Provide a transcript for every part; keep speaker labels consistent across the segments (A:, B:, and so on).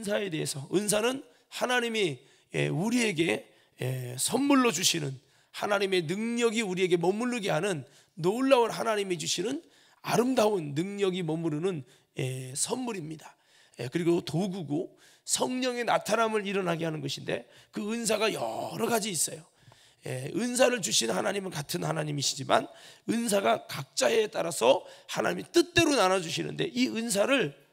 A: 은사에 대해서, 은사는 하나님이 우리에게 선물로 주시는, 하나님의 능력이 우리에게 머무르게 하는 놀라운, 하나님이 주시는 아름다운 능력이 머무르는 선물입니다. 그리고 도구고 성령의 나타남을 일어나게 하는 것인데, 그 은사가 여러 가지 있어요. 은사를 주신 하나님은 같은 하나님이시지만 은사가 각자에 따라서 하나님이 뜻대로 나눠주시는데, 이 은사를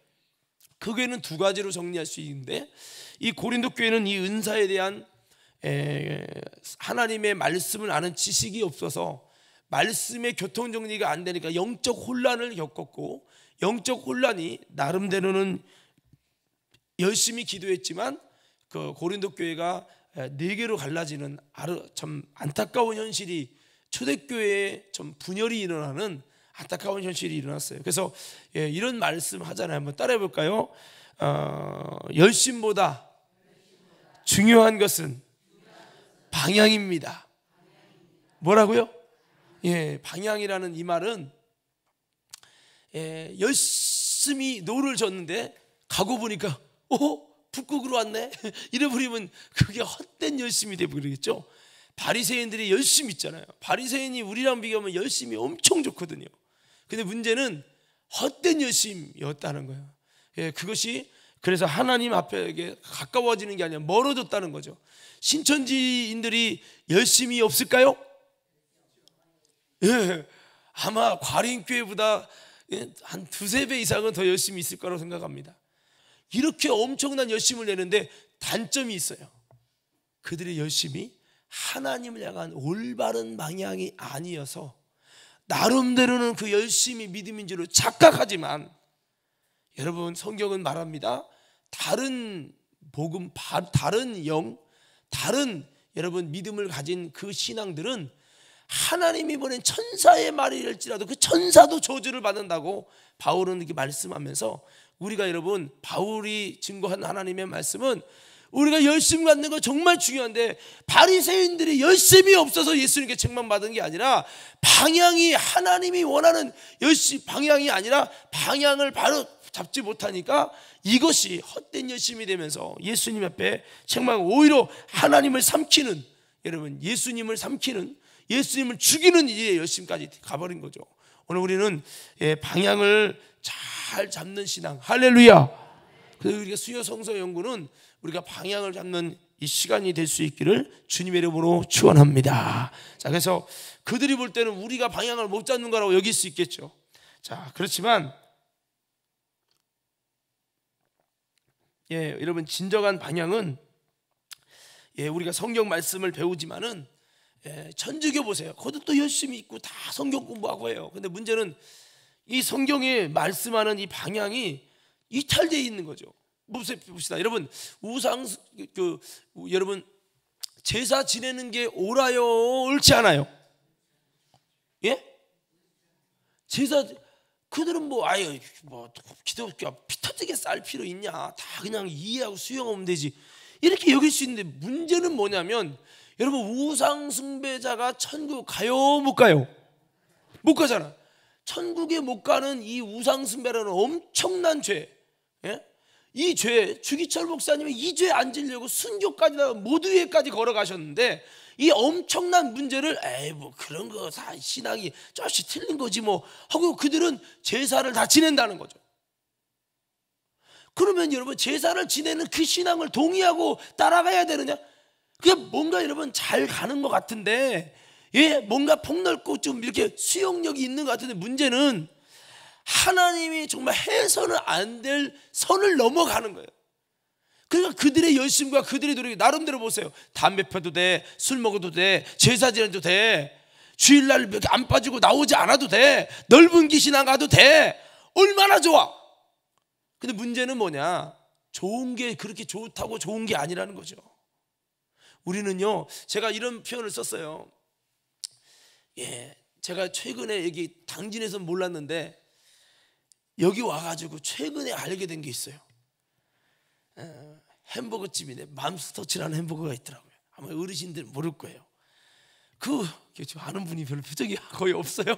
A: 그 교회는 두 가지로 정리할 수 있는데, 이 고린도 교회는 이 은사에 대한 하나님의 말씀을 아는 지식이 없어서 말씀의 교통정리가 안 되니까 영적 혼란을 겪었고, 영적 혼란이 나름대로는 열심히 기도했지만 그 고린도 교회가 네 개로 갈라지는 참 안타까운 현실이, 초대교회에 좀 분열이 일어나는 안타까운 현실이 일어났어요. 그래서 이런 말씀 하잖아요. 한번 따라해 볼까요? 열심보다 중요한 것은 방향입니다. 뭐라고요? 방향이라는 이 말은 열심히 노를 졌는데 가고 보니까 북극으로 왔네 이래버리면 그게 헛된 열심이 되버리겠죠. 바리새인들이 열심히 있잖아요. 바리새인이 우리랑 비교하면 열심이 엄청 좋거든요. 근데 문제는 헛된 열심이었다는 거예요. 그것이 그래서 하나님 앞에 가까워지는 게 아니라 멀어졌다는 거죠. 신천지인들이 열심이 없을까요? 아마 과린교회보다 한 두세 배 이상은 더 열심히 있을 거라고 생각합니다. 이렇게 엄청난 열심을 내는데 단점이 있어요. 그들의 열심이 하나님을 향한 올바른 방향이 아니어서 나름대로는 그 열심이 믿음인 줄 착각하지만, 여러분 성경은 말합니다. 다른 복음, 다른 영, 다른 여러분 믿음을 가진 그 신앙들은 하나님이 보낸 천사의 말이랄지라도 그 천사도 저주를 받는다고 바울은 이렇게 말씀하면서, 우리가 여러분 바울이 증거한 하나님의 말씀은 우리가 열심 갖는 거 정말 중요한데, 바리새인들이 열심이 없어서 예수님께 책망받은 게 아니라 방향이 하나님이 원하는 방향이 아니라 방향을 바로 잡지 못하니까 이것이 헛된 열심이 되면서 예수님 앞에 책망, 오히려 하나님을 삼키는, 여러분 예수님을 삼키는, 예수님을 죽이는 일에 열심까지 가버린 거죠. 오늘 우리는 방향을 잘 잡는 신앙, 할렐루야. 그래서 우리가 수요 성서 연구는 우리가 방향을 잡는 이 시간이 될 수 있기를 주님의 이름으로 축원합니다. 자, 그래서 그들이 볼 때는 우리가 방향을 못 잡는 거라고 여길 수 있겠죠. 자, 그렇지만 여러분 진정한 방향은 우리가 성경 말씀을 배우지만은 천주교 보세요. 거기도 또 열심히 있고 다 성경 공부하고 해요. 근데 문제는 이 성경에 말씀하는 이 방향이 이탈되어 있는 거죠. 봅시다. 여러분 여러분 제사 지내는 게 옳아요, 옳지 않아요? 제사 그들은 기독교 피 터지게 쌀 필요 있냐? 다 그냥 이해하고 수용하면 되지. 이렇게 여길 수 있는데, 문제는 뭐냐면 여러분 우상 숭배자가 천국 가요, 못 가요? 못 가잖아. 천국에 못 가는 이 우상 숭배라는 엄청난 죄, 이 죄, 주기철 목사님이 이 죄 안 지려고 순교까지 모두에까지 걸어가셨는데, 이 엄청난 문제를 그런 거 다 신앙이 조금씩 틀린 거지 뭐 하고 그들은 제사를 다 지낸다는 거죠. 그러면 여러분 제사를 지내는 그 신앙을 동의하고 따라가야 되느냐? 그게 뭔가 여러분 잘 가는 것 같은데, 뭔가 폭넓고 좀 이렇게 수용력이 있는 것 같은데, 문제는 하나님이 정말 해서는 안 될 선을 넘어가는 거예요. 그러니까 그들의 열심과 그들의 노력이 나름대로 보세요. 담배 펴도 돼, 술 먹어도 돼, 제사 지내도 돼, 주일날 안 빠지고 나오지 않아도 돼, 넓은 귀신 안 가도 돼. 얼마나 좋아. 근데 문제는 뭐냐? 좋은 게 그렇게 좋다고 좋은 게 아니라는 거죠. 우리는요, 제가 이런 표현을 썼어요. 제가 최근에 여기 당진에서 몰랐는데 여기 와가지고 최근에 알게 된 게 있어요. 햄버거 집인데 맘스터치라는 햄버거가 있더라고요. 아마 어르신들 모를 거예요. 아는 분이 별로 표정이 거의 없어요.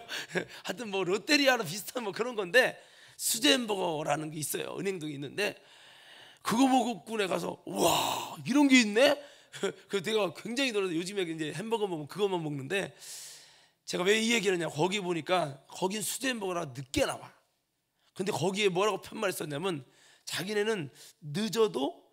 A: 하여튼 롯데리아랑 비슷한 그런 건데 수제 햄버거라는 게 있어요. 은행동에 있는데 그거 보고 군에 가서 와 이런 게 있네. 그 내가 굉장히 놀라서 요즘에 이제 햄버거 먹으면 그것만 먹는데 제가 왜 이 얘기를 하냐, 거기 보니까 거긴 수제 햄버거라 늦게 나와. 근데 거기에 뭐라고 편말을 썼냐면 자기네는 늦어도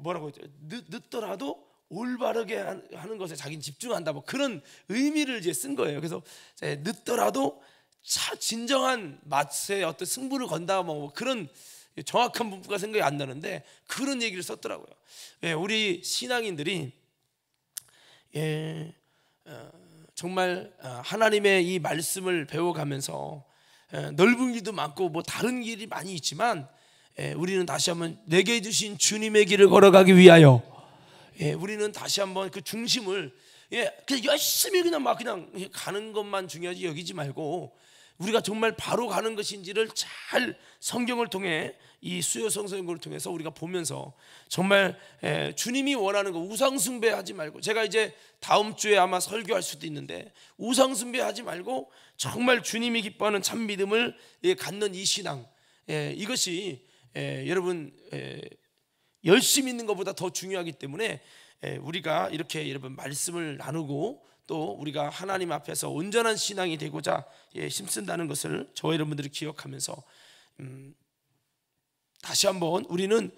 A: 뭐라고 했죠? 늦더라도 올바르게 하는 것에 자기는 집중한다, 뭐 그런 의미를 이제 쓴 거예요. 그래서 늦더라도 진정한 맛의 어떤 승부를 건다, 뭐 그런 정확한 문구가 생각이 안 나는데 그런 얘기를 썼더라고요. 우리 신앙인들이 정말 하나님의 이 말씀을 배워가면서 넓은 길도 많고 뭐 다른 길이 많이 있지만 우리는 다시 한번 내게 주신 주님의 길을 걸어가기 위하여 우리는 다시 한번 그 중심을 그냥 열심히 그냥 가는 것만 중요하지 여기지 말고 우리가 정말 바로 가는 것인지를 잘 성경을 통해 이 수요 성경을 통해서 우리가 보면서 정말 주님이 원하는 거 우상 숭배하지 말고, 제가 이제 다음 주에 아마 설교할 수도 있는데 우상 숭배하지 말고 정말 주님이 기뻐하는 참 믿음을 갖는 이 신앙, 이것이 여러분 열심히 있는 것보다 더 중요하기 때문에 우리가 이렇게 여러분 말씀을 나누고 또 우리가 하나님 앞에서 온전한 신앙이 되고자 힘쓴다는 것을 저와 여러분들이 기억하면서 다시 한번 우리는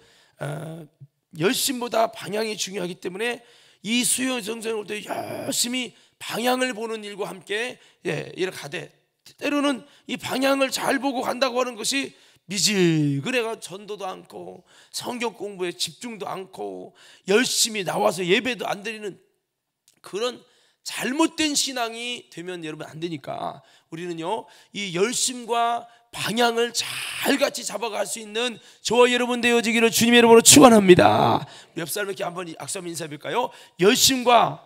A: 열심보다 방향이 중요하기 때문에 이 수요 성경을 때 열심히 방향을 보는 일과 함께 이렇게 가되, 때로는 이 방향을 잘 보고 간다고 하는 것이 미지근해가 전도도 않고 성경 공부에 집중도 않고 열심히 나와서 예배도 안 드리는 그런 잘못된 신앙이 되면 여러분 안 되니까 우리는요 이 열심과 방향을 잘 같이 잡아갈 수 있는 저와 여러분 되어지기를 주님의 이름으로 축원합니다. 옆 사람에게 한번 악수 한번 인사해볼까요? 열심과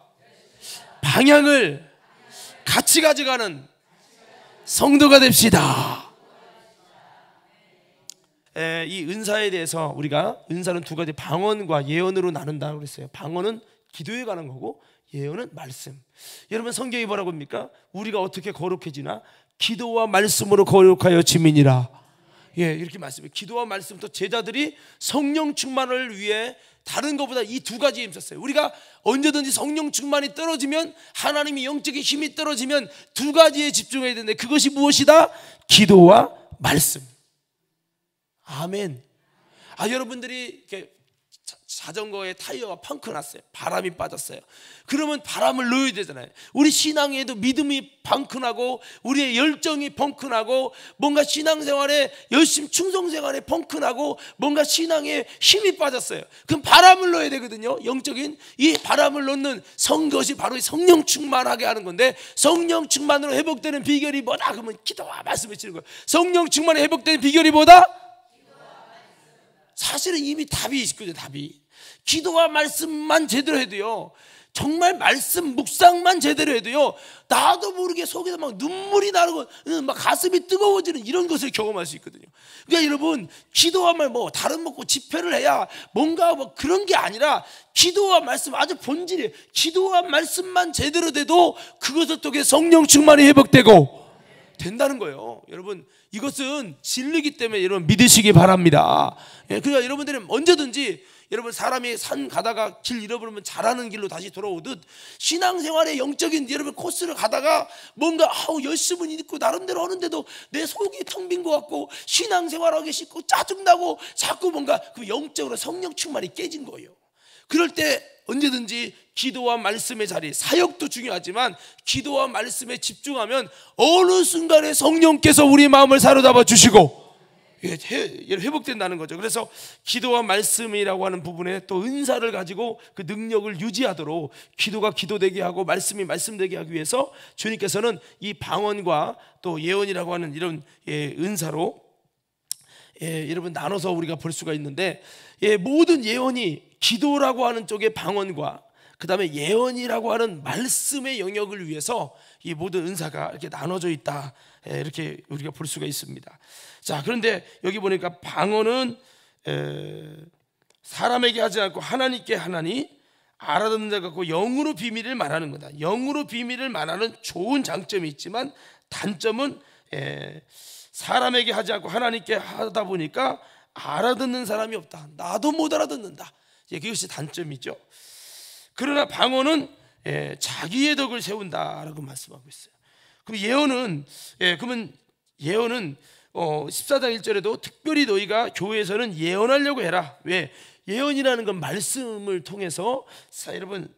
A: 방향을 같이 가져가는 성도가 됩시다. 이 은사에 대해서 우리가 은사는 두 가지, 방언과 예언으로 나눈다고 그랬어요. 방언은 기도에 관한 거고 예언은 말씀. 여러분 성경이 뭐라고 합니까? 우리가 어떻게 거룩해지나? 기도와 말씀으로 거룩하여 지민이라. 이렇게 말씀해요. 기도와 말씀, 또 제자들이 성령 충만을 위해 다른 것보다 이 두 가지에 힘썼어요. 우리가 언제든지 성령 충만이 떨어지면, 하나님의 영적인 힘이 떨어지면 두 가지에 집중해야 되는데 그것이 무엇이다? 기도와 말씀. 아멘. 여러분들이 이렇게 자전거에 타이어가 펑크 났어요. 바람이 빠졌어요. 그러면 바람을 넣어야 되잖아요. 우리 신앙에도 믿음이 펑크나고 우리의 열정이 펑크나고 뭔가 신앙생활에 열심 충성생활에 펑크나고 뭔가 신앙에 힘이 빠졌어요. 그럼 바람을 넣어야 되거든요. 영적인 이 바람을 넣는 것이 바로 성령 충만하게 하는 건데, 성령 충만으로 회복되는 비결이 뭐다? 그러면 기도와 말씀을 치는 거예요. 성령 충만에 회복되는 비결이 뭐다? 사실은 이미 답이 있거든요. 답이 기도와 말씀만 제대로 해도요, 정말 말씀 묵상만 제대로 해도요, 나도 모르게 속에서 막 눈물이 나고 막 가슴이 뜨거워지는 이런 것을 경험할 수 있거든요. 그러니까 여러분 기도와 말 뭐 다른 먹고 집회를 해야 뭔가 뭐 그런 게 아니라 기도와 말씀 아주 본질이에요. 기도와 말씀만 제대로 돼도 그것을 통해 성령 충만이 회복되고 된다는 거예요. 여러분 이것은 진리이기 때문에 여러분 믿으시기 바랍니다. 그러니까 여러분들은 언제든지 여러분 사람이 산 가다가 길 잃어버리면 잘하는 길로 다시 돌아오듯 신앙생활의 영적인 여러분 코스를 가다가 뭔가 열심은 있고 나름대로 하는데도 내 속이 텅 빈 것 같고 신앙생활하기 싫고 짜증나고 자꾸 뭔가 그 영적으로 성령 충만이 깨진 거예요. 그럴 때 언제든지 기도와 말씀의 자리, 사역도 중요하지만 기도와 말씀에 집중하면 어느 순간에 성령께서 우리 마음을 사로잡아 주시고 회복된다는 거죠. 그래서 기도와 말씀이라고 하는 부분에 또 은사를 가지고 그 능력을 유지하도록 기도가 기도되게 하고 말씀이 말씀되게 하기 위해서 주님께서는 이 방언과 또 예언이라고 하는 이런 은사로 여러분 나눠서 우리가 볼 수가 있는데, 모든 예언이 기도라고 하는 쪽의 방언과 그 다음에 예언이라고 하는 말씀의 영역을 위해서 이 모든 은사가 이렇게 나눠져 있다, 이렇게 우리가 볼 수가 있습니다. 자, 그런데 여기 보니까 방언은 사람에게 하지 않고 하나님께 하나니 알아듣는 자 같고 영으로 비밀을 말하는 거다. 영으로 비밀을 말하는 좋은 장점이 있지만 단점은 사람에게 하지 않고 하나님께 하다 보니까 알아듣는 사람이 없다. 나도 못 알아듣는다. 그것이 단점이죠. 그러나 방언은 자기의 덕을 세운다라고 말씀하고 있어요. 그럼 예언은 14장 1절에도 특별히 너희가 교회에서는 예언하려고 해라. 왜? 예언이라는 건 말씀을 통해서 여러분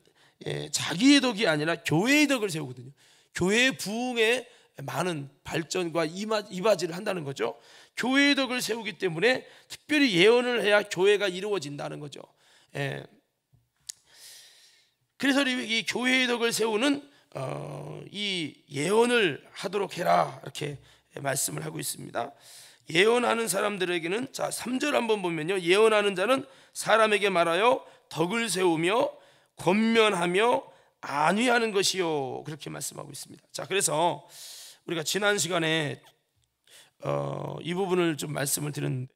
A: 자기의 덕이 아니라 교회의 덕을 세우거든요. 교회의 부흥에 많은 발전과 이바지를 한다는 거죠. 교회의 덕을 세우기 때문에 특별히 예언을 해야 교회가 이루어진다는 거죠. 그래서 이 교회의 덕을 세우는 이 예언을 하도록 해라, 이렇게 말씀을 하고 있습니다. 예언하는 사람들에게는, 자 3절 한번 보면요, 예언하는 자는 사람에게 말하여 덕을 세우며 권면하며 안위하는 것이요, 그렇게 말씀하고 있습니다. 자, 그래서 우리가 지난 시간에 이 부분을 좀 말씀을 드렸는데,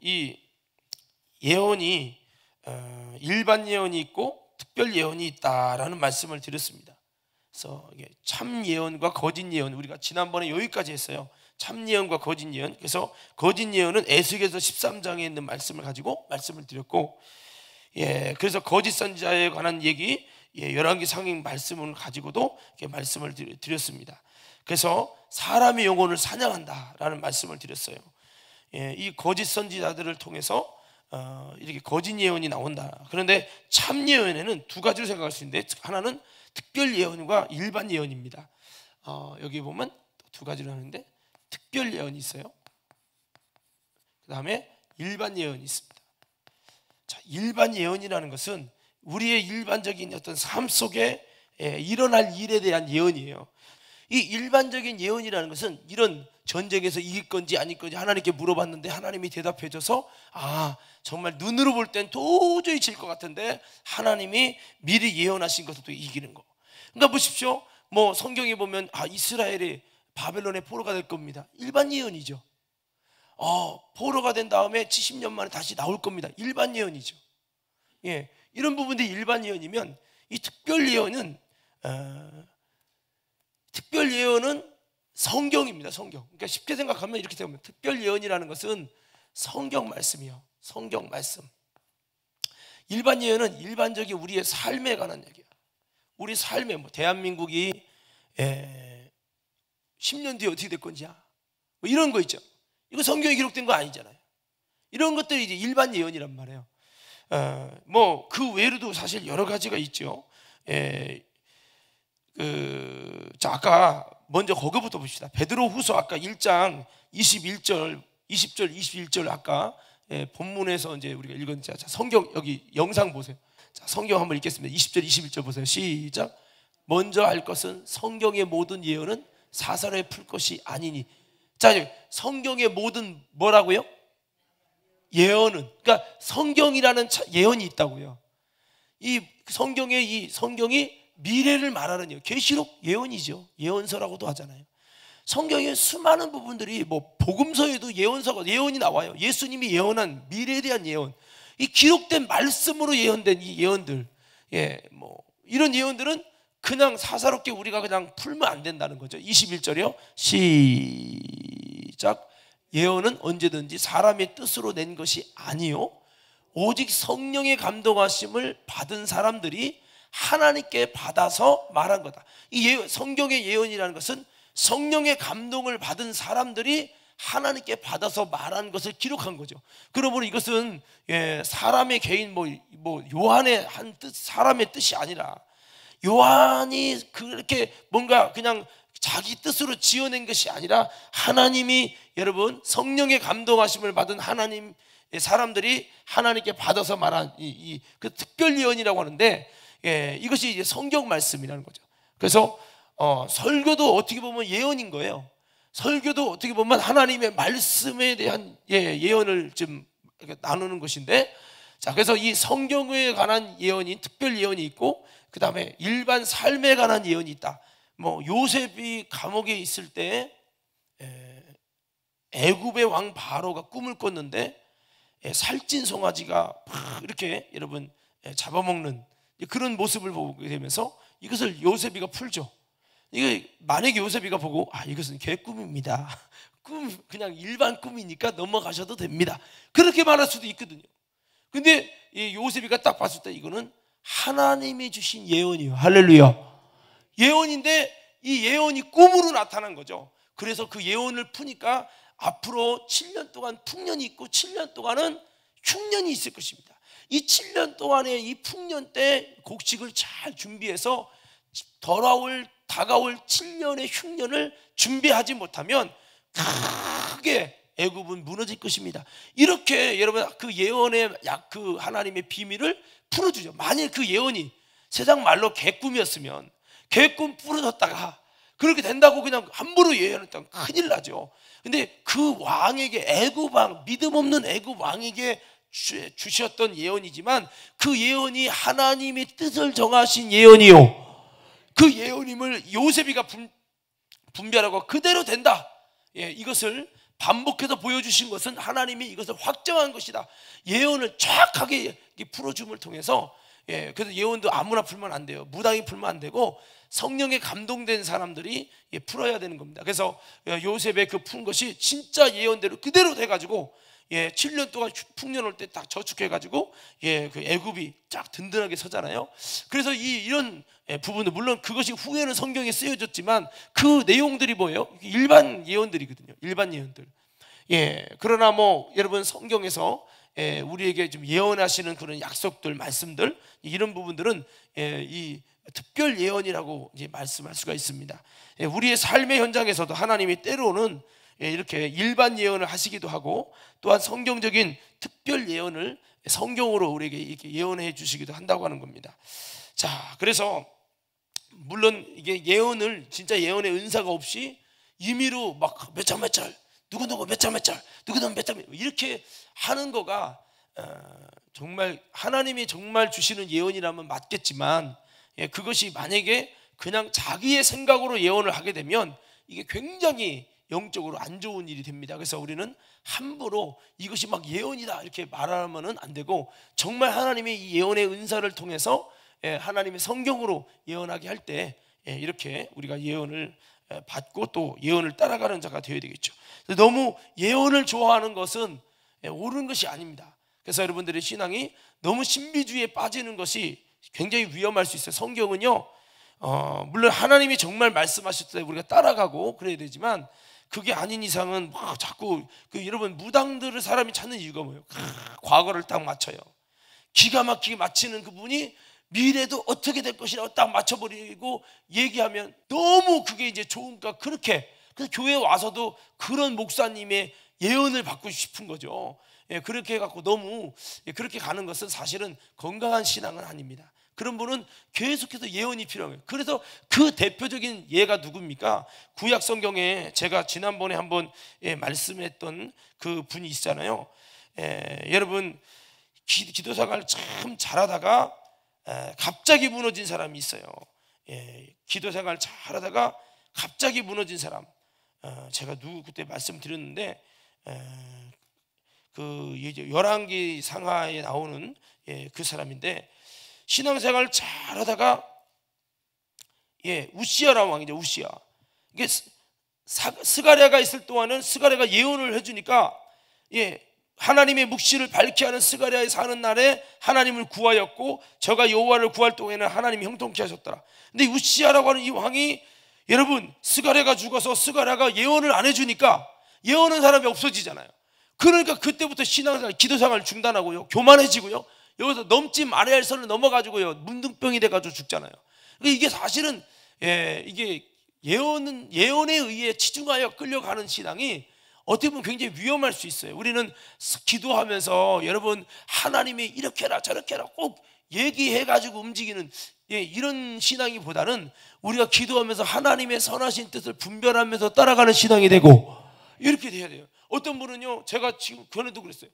A: 이 예언이 일반 예언이 있고 특별 예언이 있다라는 말씀을 드렸습니다. 그래서 참 예언과 거짓 예언, 우리가 지난번에 여기까지 했어요. 참 예언과 거짓 예언. 그래서 거짓 예언은 에스겔서 13장에 있는 말씀을 가지고 말씀을 드렸고, 그래서 거짓 선지자에 관한 얘기, 열왕기 상행 말씀을 가지고도 말씀을 드렸습니다. 그래서 사람의 영혼을 사냥한다라는 말씀을 드렸어요. 이 거짓 선지자들을 통해서 이렇게 거짓 예언이 나온다. 그런데 참 예언에는 두 가지로 생각할 수 있는데, 하나는 특별 예언과 일반 예언입니다. 여기 보면 두 가지로 하는데, 특별 예언이 있어요. 그 다음에 일반 예언이 있습니다. 자, 일반 예언이라는 것은 우리의 일반적인 어떤 삶 속에 일어날 일에 대한 예언이에요. 이 일반적인 예언이라는 것은 이런 전쟁에서 이길 건지 아닐 건지 하나님께 물어봤는데 하나님이 대답해 줘서, 정말 눈으로 볼 땐 도저히 질 것 같은데 하나님이 미리 예언하신 것을 또 이기는 거. 그러니까 보십시오, 뭐 성경에 보면 이스라엘이 바벨론의 포로가 될 겁니다. 일반 예언이죠. 포로가 된 다음에 70년 만에 다시 나올 겁니다. 일반 예언이죠. 이런 부분들이 일반 예언이면, 이 특별 예언은 성경입니다. 성경. 그러니까 쉽게 생각하면 이렇게 되면, 특별 예언이라는 것은 성경 말씀이요. 성경 말씀. 일반 예언은 일반적인 우리의 삶에 관한 얘기야. 우리 삶에, 대한민국이 10년 뒤에 어떻게 될 건지야, 뭐 이런 거 있죠. 이거 성경에 기록된 거 아니잖아요. 이런 것들이 이제 일반 예언이란 말이에요. 그 외에도 사실 여러 가지가 있죠. 자, 아까 먼저 거기부터 봅시다. 베드로후서 아까 1장 21절, 20절, 21절 아까 본문에서 이제 우리가 읽은, 자, 성경 여기 영상 보세요. 자, 성경 한번 읽겠습니다. 20절, 21절 보세요. 시작. 먼저 알 것은 성경의 모든 예언은 사사로에 풀 것이 아니니. 자, 성경의 모든 뭐라고요? 예언은, 그러니까 성경이라는 예언이 있다고요. 이 성경이 미래를 말하는 계시록 예언이죠. 예언서라고도 하잖아요. 성경의 수많은 부분들이, 복음서에도 예언이 나와요. 예수님이 예언한 미래에 대한 예언, 이 기록된 말씀으로 예언된 이 예언들, 이런 예언들은 그냥 사사롭게 우리가 그냥 풀면 안 된다는 거죠. 21절이요. 시작. 예언은 언제든지 사람의 뜻으로 낸 것이 아니요 오직 성령의 감동하심을 받은 사람들이 하나님께 받아서 말한 거다. 이 성경의 예언이라는 것은 성령의 감동을 받은 사람들이 하나님께 받아서 말한 것을 기록한 거죠. 그러므로 이것은 사람의 개인 요한의 한 뜻, 사람의 뜻이 아니라, 요한이 그렇게 뭔가 그냥 자기 뜻으로 지어낸 것이 아니라, 하나님이, 여러분, 성령의 감동하심을 받은 하나님 사람들이 하나님께 받아서 말한 그 특별 예언이라고 하는데, 이것이 이제 성경 말씀이라는 거죠. 그래서 설교도 어떻게 보면 예언인 거예요. 설교도 어떻게 보면 하나님의 말씀에 대한 예언을 좀 나누는 것인데, 자, 그래서 이 성경에 관한 예언이, 특별 예언이 있고, 그 다음에 일반 삶에 관한 예언이 있다. 요셉이 감옥에 있을 때 애굽의 왕 바로가 꿈을 꿨는데 살찐 송아지가 막 이렇게 잡아먹는 그런 모습을 보게 되면서 이것을 요셉이가 풀죠. 이게 만약에 요셉이가 보고 이것은 개꿈입니다. 그냥 일반 꿈이니까 넘어가셔도 됩니다. 그렇게 말할 수도 있거든요. 근데 이 요셉이가 딱 봤을 때 이거는 하나님이 주신 예언이에요. 할렐루야. 예언인데 이 예언이 꿈으로 나타난 거죠. 그래서 그 예언을 푸니까 앞으로 7년 동안 풍년이 있고 7년 동안은 흉년이 있을 것입니다. 이 7년 동안의 이 풍년 때 곡식을 잘 준비해서 다가올 7년의 흉년을 준비하지 못하면 크게 애굽은 무너질 것입니다. 이렇게 여러분 그 예언의 그 하나님의 비밀을 풀어주죠. 만일 그 예언이 세상 말로 개꿈이었으면 개꿈 풀어졌다가 그렇게 된다고 그냥 함부로 예언했다면 큰일 나죠. 근데 그 왕에게, 애굽 왕, 믿음 없는 애굽 왕에게 주셨던 예언이지만 그 예언이 하나님의 뜻을 정하신 예언이요, 그 예언임을 요셉이가 분별하고 그대로 된다. 이것을 반복해서 보여주신 것은 하나님이 이것을 확정한 것이다. 예언을 정확하게 풀어줌을 통해서, 그래서 예언도 아무나 풀면 안 돼요. 무당이 풀면 안 되고 성령에 감동된 사람들이 풀어야 되는 겁니다. 그래서 요셉의 그 푼 것이 진짜 예언대로 그대로 돼가지고 7년 동안 풍년 올 때 딱 저축해가지고 그 애굽이 쫙 든든하게 서잖아요. 그래서 이런 부분은 물론 그것이 후에는 성경에 쓰여졌지만 그 내용들이 뭐예요? 일반 예언들이거든요. 일반 예언들. 그러나 뭐 여러분 성경에서 우리에게 좀 예언하시는 그런 약속들, 말씀들, 이런 부분들은 이 특별 예언이라고 이제 말씀할 수가 있습니다. 우리의 삶의 현장에서도 하나님이 때로는 이렇게 일반 예언을 하시기도 하고 또한 성경적인 특별 예언을 성경으로 우리에게 이렇게 예언해 주시기도 한다고 하는 겁니다. 자, 그래서 물론 이게 예언을 진짜 예언의 은사가 없이 임의로 막 몇 장 몇 절, 누구 몇 장 몇 절, 누구는 몇 장 이렇게 하는 거가 정말 하나님이 정말 주시는 예언이라면 맞겠지만, 그것이 만약에 그냥 자기의 생각으로 예언을 하게 되면 이게 굉장히 영적으로 안 좋은 일이 됩니다. 그래서 우리는 함부로 이것이 막 예언이다 이렇게 말하면은 안 되고, 정말 하나님의 이 예언의 은사를 통해서 하나님의 성경으로 예언하게 할 때 이렇게 우리가 예언을 받고 또 예언을 따라가는 자가 되어야 되겠죠. 너무 예언을 좋아하는 것은 옳은 것이 아닙니다. 그래서 여러분들의 신앙이 너무 신비주의에 빠지는 것이 굉장히 위험할 수 있어요. 성경은요, 물론 하나님이 정말 말씀하실 때 우리가 따라가고 그래야 되지만, 그게 아닌 이상은 막 자꾸 여러분 무당들을 사람이 찾는 이유가 뭐예요? 과거를 딱 맞춰요. 기가 막히게 맞히는 그분이 미래도 어떻게 될 것이라고 딱 맞춰버리고 얘기하면 너무 그게 이제 좋으니까 그렇게, 그래서 교회에 와서도 그런 목사님의 예언을 받고 싶은 거죠. 그렇게 해갖고 너무 그렇게 가는 것은 사실은 건강한 신앙은 아닙니다. 그런 분은 계속해서 예언이 필요한 거예요. 그래서 그 대표적인 예가 누굽니까? 구약 성경에 제가 지난번에 한번 말씀했던 그 분이 있잖아요. 여러분 기도 생활을 참 잘하다가 갑자기 무너진 사람이 있어요. 기도 생활 잘하다가 갑자기 무너진 사람, 제가 그때 말씀드렸는데 그 열왕기 상하에 나오는 그 사람인데, 신앙생활 잘하다가 우시야라는 왕이죠. 우시야. 이게 스가랴가 있을 동안은 스가랴가 예언을 해주니까 하나님의 묵시를 밝게 하는 스가랴에 사는 날에 하나님을 구하였고 저가 여호와를 구할 동안에는 하나님이 형통케 하셨더라. 근데 우시야라고 하는 이 왕이, 여러분 스가랴가 죽어서 스가랴가 예언을 안 해주니까 예언하는 사람이 없어지잖아요. 그러니까 그때부터 신앙생활, 기도생활을 중단하고요, 교만해지고요, 여기서 넘지 말아야 할 선을 넘어가지고요 문둥병이 돼가지고 죽잖아요. 그러니까 이게 사실은 이게 예언에 의해 치중하여 끌려가는 신앙이 어떻게 보면 굉장히 위험할 수 있어요. 우리는 기도하면서 여러분 하나님이 이렇게 해라 저렇게 해라 꼭 얘기해가지고 움직이는 이런 신앙이보다는 우리가 기도하면서 하나님의 선하신 뜻을 분별하면서 따라가는 신앙이 되고 이렇게 돼야 돼요. 어떤 분은요, 제가 지금 그전에도 그랬어요.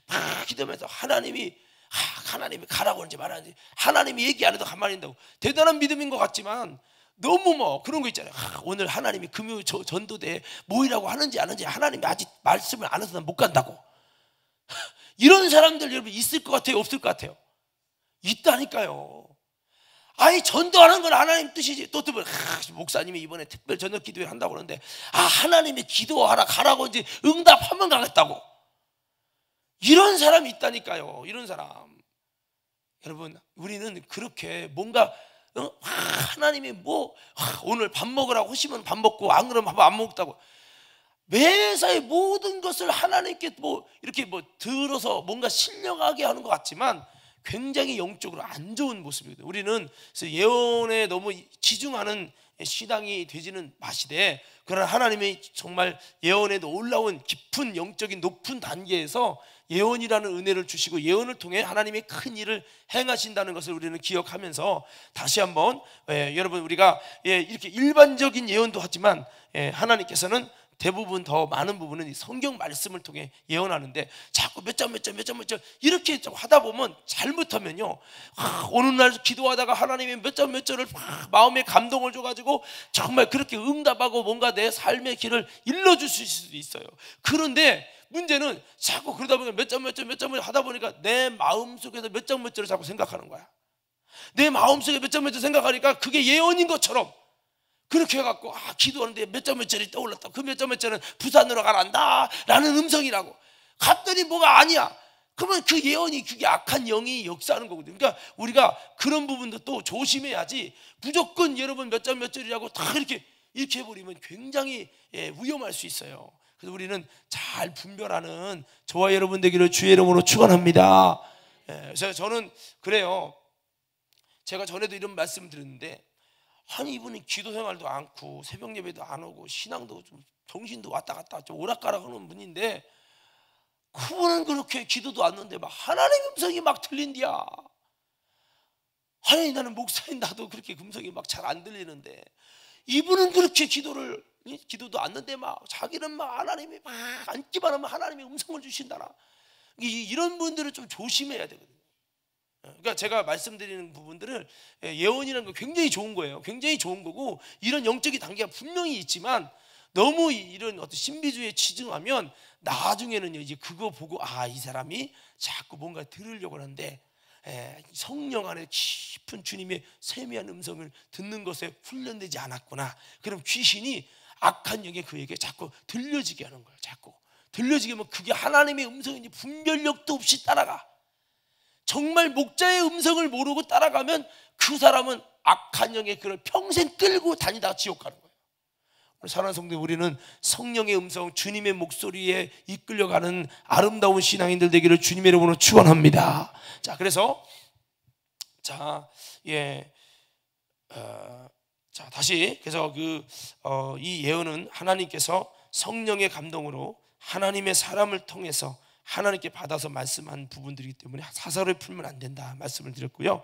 A: 막 기도하면서 하나님이 가라고 하는지 말하는지, 하나님이 얘기 안 해도 가만히 있다고, 대단한 믿음인 것 같지만 너무 뭐 그런 거 있잖아요. 오늘 하나님이 금요 전도대 모이라고 하는지 안 하는지 하나님이 아직 말씀을 안 해서 난 못 간다고. 이런 사람들 여러분 있을 것 같아요, 없을 것 같아요? 있다니까요. 아니 전도하는 건 하나님 뜻이지. 또 목사님이 이번에 특별 저녁 기도회 한다고 그러는데 하나님이 기도하라 가라고 이제 응답하면 가겠다고. 이런 사람이 있다니까요. 이런 사람. 여러분, 우리는 그렇게 뭔가 하나님이 오늘 밥 먹으라고 하시면 밥 먹고 안 그러면 밥 안 먹다고 매사에 모든 것을 하나님께 이렇게 들어서 뭔가 신령하게 하는 것 같지만 굉장히 영적으로 안 좋은 모습이거든요. 우리는 그래서 예언에 너무 치중하는 신앙이 되지는 마시되, 그러나 하나님이 정말 예언에 놀라운 깊은 영적인 높은 단계에서 예언이라는 은혜를 주시고 예언을 통해 하나님의 큰 일을 행하신다는 것을 우리는 기억하면서 다시 한번 여러분, 우리가 이렇게 일반적인 예언도 하지만 하나님께서는 대부분 더 많은 부분은 이 성경 말씀을 통해 예언하는데, 자꾸 몇 점 이렇게 좀 하다 보면 잘못하면요, 어느 날 기도하다가 하나님이 몇 점을 마음에 감동을 줘가지고 정말 그렇게 응답하고 뭔가 내 삶의 길을 일러주실 수도 있어요. 그런데 문제는 자꾸 그러다 보니까 몇 점을 하다 보니까 내 마음속에서 몇 점을 자꾸 생각하는 거야. 내 마음속에 몇 점을 생각하니까 그게 예언인 것처럼 그렇게 해갖고 기도하는데 몇 점짜리 떠올랐다. 그 몇 점짜리는 부산으로 가란다 라는 음성이라고. 갔더니 뭐가 아니야. 그러면 그 예언이, 그게 악한 영이 역사하는 거거든요. 그러니까 우리가 그런 부분도 또 조심해야지, 무조건 여러분 몇 점짜리라고 다 이렇게 해버리면 굉장히 위험할 수 있어요. 그래서 우리는 잘 분별하는 저와 여러분 되기를 주의 이름으로 축원합니다. 그래서 저는 그래요. 제가 전에도 이런 말씀 드렸는데, 아니 이분이 기도 생활도 않고 새벽 예배도 안 오고 신앙도 좀 정신도 왔다 갔다 좀 오락가락 하는 분인데, 그분은 그렇게 기도도 않는데 막 하나님의 음성이 막 들린디야. 아니 나는 목사인, 나도 그렇게 음성이 막 잘 안 들리는데 이분은 그렇게 기도도 않는데 막 자기는 막 하나님이 막 앉기만 하면 하나님의 음성을 주신다나. 이런 분들은 좀 조심해야 되거든요. 그러니까 제가 말씀드리는 부분들을, 예언이라는 거 굉장히 좋은 거예요. 굉장히 좋은 거고 이런 영적인 단계가 분명히 있지만, 너무 이런 어떤 신비주의에 치중하면 나중에는요, 이제 그거 보고 이 사람이 자꾸 뭔가 들으려고 하는데 성령 안에 깊은 주님의 세미한 음성을 듣는 것에 훈련되지 않았구나. 그럼 귀신이 악한 영에 그에게 자꾸 들려지게 하는 거예요. 자꾸 들려지게 하면 그게 하나님의 음성인지 분별력도 없이 따라가. 정말 목자의 음성을 모르고 따라가면 그 사람은 악한 영의 그걸 평생 끌고 다니다가 지옥 가는 거예요. 사랑하는 성도, 우리는 성령의 음성, 주님의 목소리에 이끌려가는 아름다운 신앙인들 되기를 주님의 이름으로 축원합니다. 자, 그래서 다시 그래서 이 예언은 하나님께서 성령의 감동으로 하나님의 사람을 통해서 하나님께 받아서 말씀한 부분들이기 때문에 사설을 풀면 안 된다 말씀을 드렸고요.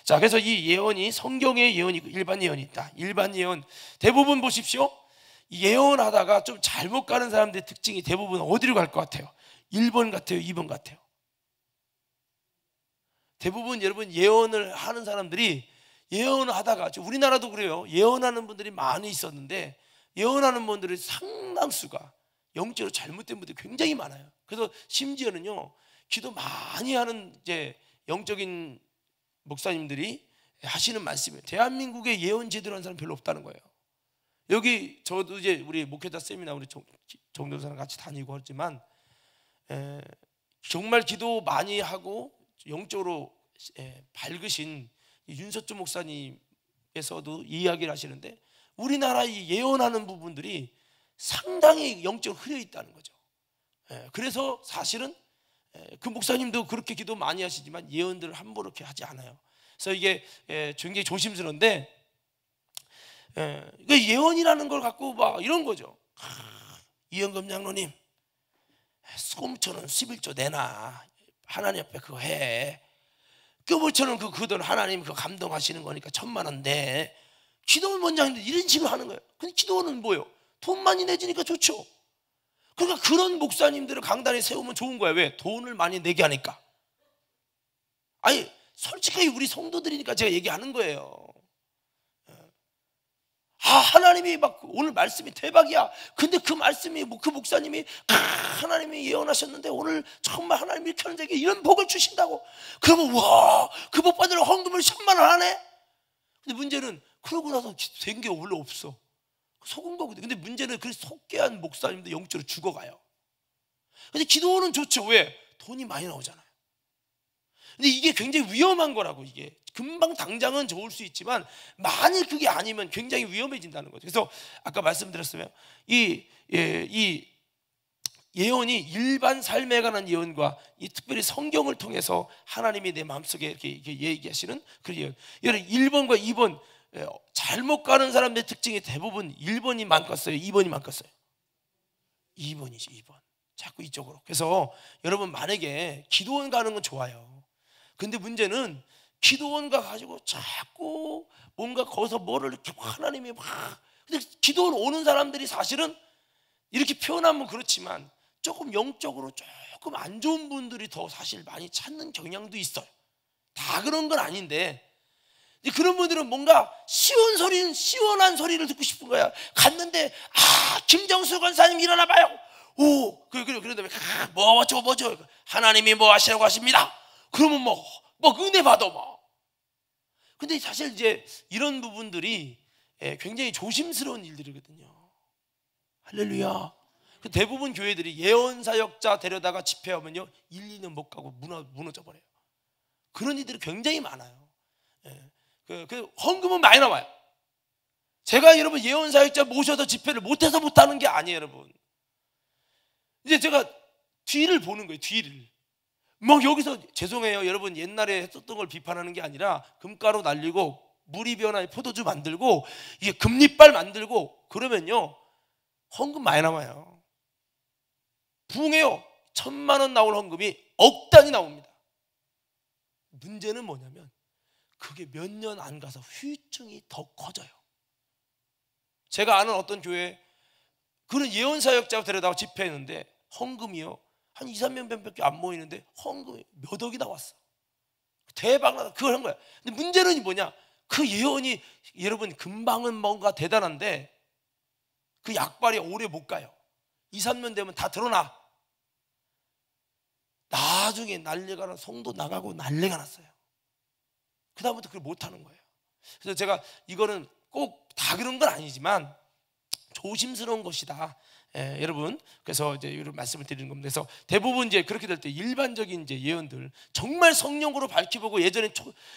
A: 자, 그래서 이 예언이 성경의 예언이 있고 일반 예언이 있다. 일반 예언 대부분 보십시오. 예언하다가 좀 잘못 가는 사람들의 특징이 대부분 어디로 갈 것 같아요? 1번 같아요? 2번 같아요? 대부분 여러분 예언을 하는 사람들이 예언을 하다가, 우리나라도 그래요. 예언하는 분들이 많이 있었는데 예언하는 분들의 상당수가 영적으로 잘못된 분들이 굉장히 많아요. 그래서 심지어는요, 기도 많이 하는 이제 영적인 목사님들이 하시는 말씀이에요. 대한민국에 예언 제대로 하는 사람 별로 없다는 거예요. 여기 저도 이제 우리 목회자 세미나 우리 정도사랑 같이 다니고 하지만 정말 기도 많이 하고 영적으로 밝으신 윤석주 목사님께서도 이야기를 하시는데, 우리나라의 예언하는 부분들이 상당히 영적으로 흐려 있다는 거죠. 그래서 사실은 그 목사님도 그렇게 기도 많이 하시지만 예언들을 함부로 이렇게 하지 않아요. 그래서 이게 굉장히 조심스러운데, 예언이라는 걸 갖고 막 이런 거죠. 이영금 장로님, 소금천은 11조 내놔. 하나님 앞에 그거 해. 끄불천은 그 돈 하나님 그 감동하시는 거니까 1,000,000원 내. 기도원 원장님들 이런 식으로 하는 거예요. 근데 기도원은 뭐예요? 돈 많이 내주니까 좋죠. 그러니까 그런 목사님들을 강단에 세우면 좋은 거야. 왜? 돈을 많이 내게 하니까. 아니 솔직하게 우리 성도들이니까 제가 얘기하는 거예요. 하나님이 막 오늘 말씀이 대박이야. 근데 그 말씀이 그 목사님이 하나님이 예언하셨는데 오늘 정말 하나님이 이렇게 하는 자에게 이런 복을 주신다고. 그러면 와, 그 복 받으러 헌금을 1,000,000원 하네. 근데 문제는 그러고 나서 된 게 원래 없어. 속은 거거든. 근데 문제는 그 속게 한 목사님도 영적으로 죽어가요. 근데 기도는 좋죠. 왜? 돈이 많이 나오잖아요. 근데 이게 굉장히 위험한 거라고. 이게 금방 당장은 좋을 수 있지만 만일 그게 아니면 굉장히 위험해진다는 거죠. 그래서 아까 말씀드렸으면 이 예언이 일반 삶에 관한 예언과 이 특별히 성경을 통해서 하나님이 내 마음속에 이렇게 얘기하시는 그 예언. 1번과 2번 잘못 가는 사람들의 특징이 대부분 1번이 많겠어요, 2번이 많겠어요? 2번이지. 2번. 자꾸 이쪽으로. 그래서 여러분 만약에 기도원 가는 건 좋아요. 근데 문제는 기도원 가가지고 자꾸 뭔가 거기서 뭐를 이렇게 하나님이 막, 근데 기도원 오는 사람들이 사실은 이렇게 표현하면 그렇지만 조금 영적으로 조금 안 좋은 분들이 더 사실 많이 찾는 경향도 있어요. 다 그런 건 아닌데 그런 분들은 뭔가 시원한 소리를 듣고 싶은 거야. 갔는데 김정수 권사님 일어나 봐요. 오, 그런 다음에 뭐죠 하나님이 뭐 하시라고 하십니다. 그러면 뭐 은혜 받아 뭐. 근데 사실 이제 이런 부분들이 굉장히 조심스러운 일들이거든요. 할렐루야. 대부분 교회들이 예언 사역자 데려다가 집회하면요 1-2년 못 가고 무너져 버려요. 그런 일들이 굉장히 많아요. 그 헌금은 많이 나와요. 제가 여러분 예언 사역자 모셔서 집회를 못해서 못하는 게 아니에요, 여러분. 이제 제가 뒤를 보는 거예요. 뒤를. 뭐 여기서 죄송해요, 여러분. 옛날에 했었던 걸 비판하는 게 아니라 금가루 날리고 물이 변화에 포도주 만들고 이게 금리빨 만들고 그러면요 헌금 많이 남아요. 부흥해요. 1,000만 원 나올 헌금이 억 단위 나옵니다. 문제는 뭐냐면 그게 몇 년 안 가서 후유증이 더 커져요. 제가 아는 어떤 교회 그런 예언 사역자 데려다가 집회했는데 헌금이요 한 2-3명밖에 안 모이는데 헌금이 몇 억이 나왔어. 대박 나다. 그걸 한 거야. 근데 문제는 뭐냐, 그 예언이 여러분 금방은 뭔가 대단한데 그 약발이 오래 못 가요. 2-3년 되면 다 드러나. 나중에 난리가 나, 성도 나가고 난리가 났어요. 그 다음부터 그걸 못하는 거예요. 그래서 제가 이거는 꼭 다 그런 건 아니지만 조심스러운 것이다, 여러분. 그래서 이제 이런 말씀을 드리는 겁니다. 그래서 대부분 이제 그렇게 될 때 일반적인 이제 예언들 정말 성령으로 밝히보고 예전에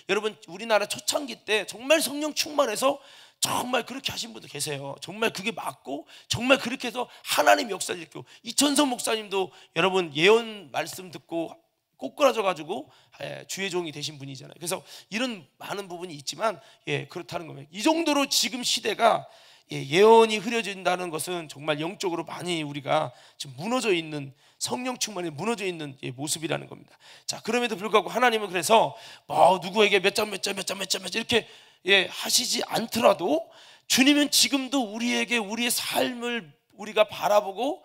A: 여러분 우리나라 초창기 때 정말 성령 충만해서 정말 그렇게 하신 분도 계세요. 정말 그게 맞고 정말 그렇게 해서 하나님 역사를 일으키고 이천성 목사님도 여러분 예언 말씀 듣고 꼬꾸라져 가지고 주의 종이 되신 분이잖아요. 그래서 이런 많은 부분이 있지만 그렇다는 겁니다. 이 정도로 지금 시대가 예언이 흐려진다는 것은 정말 영적으로 많이 우리가 지금 무너져 있는, 성령 충만에 무너져 있는 모습이라는 겁니다. 자, 그럼에도 불구하고 하나님은 그래서 뭐 누구에게 몇 점 이렇게 하시지 않더라도 주님은 지금도 우리에게 우리의 삶을 우리가 바라보고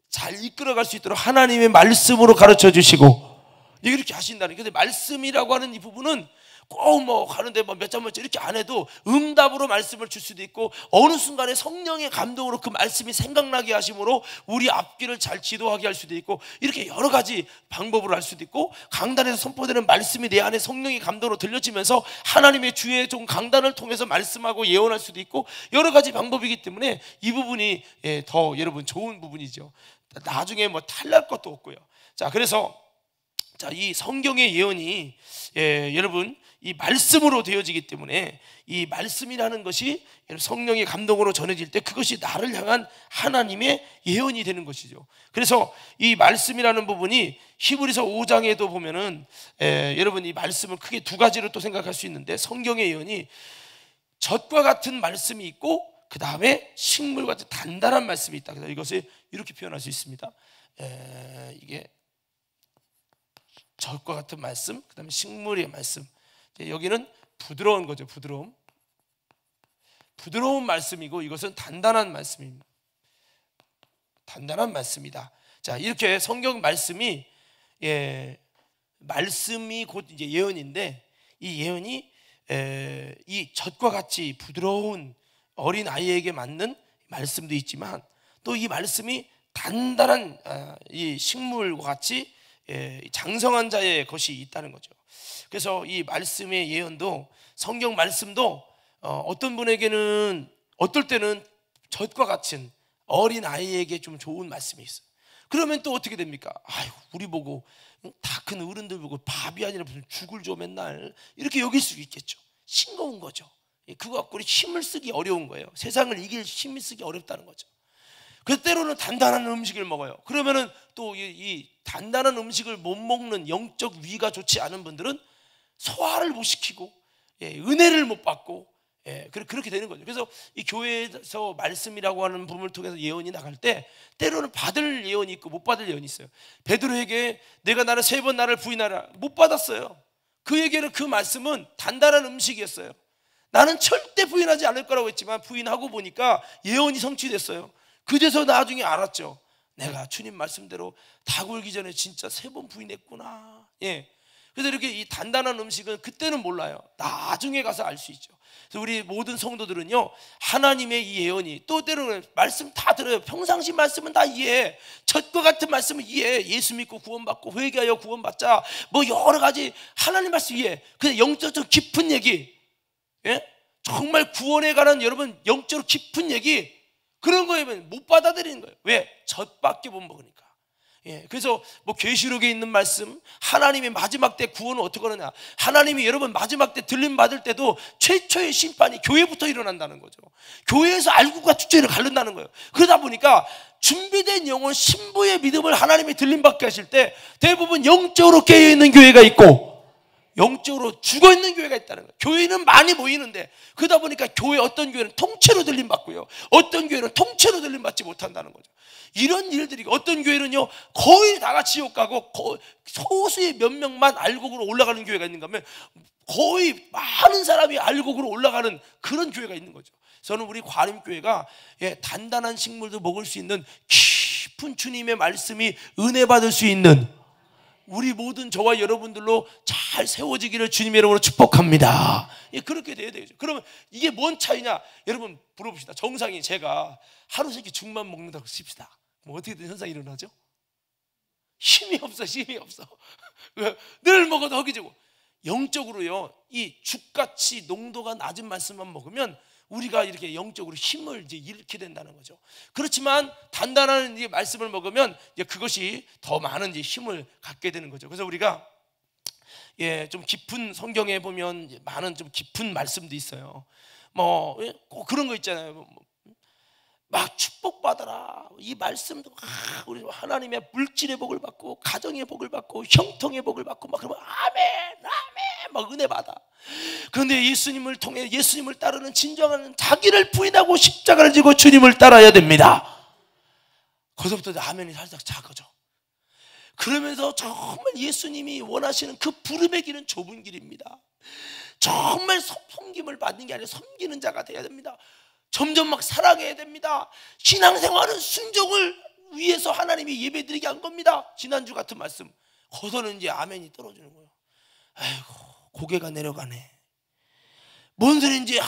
A: 잘 이끌어갈 수 있도록 하나님의 말씀으로 가르쳐 주시고 이렇게 하신다는. 근데 말씀이라고 하는 이 부분은 꼭 뭐 가는데 뭐 몇 점 이렇게 안 해도 응답으로 말씀을 줄 수도 있고 어느 순간에 성령의 감동으로 그 말씀이 생각나게 하심으로 우리 앞길을 잘 지도하게 할 수도 있고 이렇게 여러 가지 방법으로 할 수도 있고 강단에서 선포되는 말씀이 내 안에 성령의 감동으로 들려지면서 하나님의 주의 종 강단을 통해서 말씀하고 예언할 수도 있고 여러 가지 방법이기 때문에 이 부분이 더 여러분 좋은 부분이죠. 나중에 뭐 탈날 것도 없고요. 자, 그래서 이 성경의 예언이 여러분 이 말씀으로 되어지기 때문에 이 말씀이라는 것이 성령의 감동으로 전해질 때 그것이 나를 향한 하나님의 예언이 되는 것이죠. 그래서 이 말씀이라는 부분이 히브리서 5장에도 보면은 여러분 이 말씀을 크게 두 가지로 또 생각할 수 있는데 성경의 예언이 젖과 같은 말씀이 있고 그 다음에 식물 같은 단단한 말씀이 있다. 그래서 이것을 이렇게 표현할 수 있습니다. 이게 젖과 같은 말씀, 그 다음에 식물의 말씀. 여기는 부드러운 거죠. 부드러운 말씀이고 이것은 단단한 말씀입니다. 단단한 말씀이다. 자, 이렇게 성경 말씀이 말씀이 곧 이제 예언인데 이 예언이 이 젖과 같이 부드러운 어린 아이에게 맞는 말씀도 있지만 또 이 말씀이 단단한 이 식물과 같이 장성한 자의 것이 있다는 거죠. 그래서 이 말씀의 예언도, 성경 말씀도 어떤 분에게는, 어떨 때는 젖과 같은 어린 아이에게 좀 좋은 말씀이 있어요. 그러면 또 어떻게 됩니까? 아유, 우리 보고, 다 큰 어른들 보고 밥이 아니라 무슨 죽을 줘 맨날, 이렇게 여길 수 있겠죠. 싱거운 거죠. 그거 갖고 힘을 쓰기 어려운 거예요. 세상을 이길 힘을 쓰기 어렵다는 거죠. 그 때로는 단단한 음식을 먹어요. 그러면은 또 이 단단한 음식을 못 먹는 영적 위가 좋지 않은 분들은 소화를 못 시키고, 은혜를 못 받고, 그렇게 되는 거죠. 그래서 이 교회에서 말씀이라고 하는 부분을 통해서 예언이 나갈 때 때로는 받을 예언이 있고 못 받을 예언이 있어요. 베드로에게 내가 나를 3번 나를 부인하라, 못 받았어요. 그에게는 그 말씀은 단단한 음식이었어요. 나는 절대 부인하지 않을 거라고 했지만 부인하고 보니까 예언이 성취됐어요. 그제서 나중에 알았죠. 내가 주님 말씀대로 다 굴기 전에 진짜 3번 부인했구나. 그래서 이렇게 이 단단한 음식은 그때는 몰라요. 나중에 가서 알 수 있죠. 그래서 우리 모든 성도들은요, 하나님의 이 예언이, 또 때로는 말씀 다 들어요. 평상시 말씀은 다 이해해. 젖과 같은 말씀은 이해해. 예수 믿고 구원받고 회개하여 구원받자, 뭐 여러 가지 하나님 말씀 이해해. 근데 영적으로 깊은 얘기, 정말 구원에 관한 여러분 영적으로 깊은 얘기, 그런 거에 못 받아들이는 거예요. 왜? 젖밖에 못 먹으니까. 그래서 뭐 계시록에 있는 말씀, 하나님이 마지막 때 구원을 어떻게 하느냐, 하나님이 여러분 마지막 때 들림 받을 때도 최초의 심판이 교회부터 일어난다는 거죠. 교회에서 알고가 주체를 가른다는 거예요. 그러다 보니까 준비된 영혼, 신부의 믿음을 하나님이 들림 받게 하실 때 대부분 영적으로 깨어있는 교회가 있고 영적으로 죽어있는 교회가 있다는 거예요. 교회는 많이 모이는데, 그러다 보니까 교회 어떤 교회는 통째로 들림 받고요, 어떤 교회는 통째로 들림 받지 못한다는 거죠. 이런 일들이, 어떤 교회는요 거의 다가 지옥 가고 소수의 몇 명만 알곡으로 올라가는 교회가 있는가 하면 거의 많은 사람이 알곡으로 올라가는 그런 교회가 있는 거죠. 저는 우리 과림교회가 단단한 식물도 먹을 수 있는 깊은 주님의 말씀이 은혜 받을 수 있는 우리 모든 저와 여러분들로 잘 세워지기를 주님의 이름으로 축복합니다. 그렇게 돼야 되죠. 그러면 이게 뭔 차이냐? 여러분 물어봅시다. 정상이 제가 하루 세끼 죽만 먹는다고 칩시다. 뭐 어떻게 된 현상이 일어나죠? 힘이 없어. 늘 먹어도 허기지고. 영적으로요, 이 죽같이 농도가 낮은 말씀만 먹으면 우리가 이렇게 영적으로 힘을 이제 잃게 된다는 거죠. 그렇지만 단단한 이 말씀을 먹으면 이제 그것이 더 많은 이제 힘을 갖게 되는 거죠. 그래서 우리가 좀 깊은, 성경에 보면 많은 좀 깊은 말씀도 있어요. 뭐 꼭 그런 거 있잖아요. 막 축복받아라, 이 말씀도 우리 하나님의 물질의 복을 받고 가정의 복을 받고 형통의 복을 받고 막 그러면 아멘 막 은혜 받아. 그런데 예수님을 통해 예수님을 따르는 진정한 자기를 부인하고 십자가를 지고 주님을 따라야 됩니다. 거기서부터 아멘이 살짝 작아져. 그러면서 정말 예수님이 원하시는 그 부름의 길은 좁은 길입니다. 정말 섬김을 받는 게 아니라 섬기는 자가 돼야 됩니다. 점점 막 사랑해야 됩니다. 신앙생활은 순종을 위해서 하나님이 예배드리게 한 겁니다. 지난주 같은 말씀, 거기서는 이제 아멘이 떨어지는 거예요. 아이고, 고개가 내려가네. 뭔 소리인지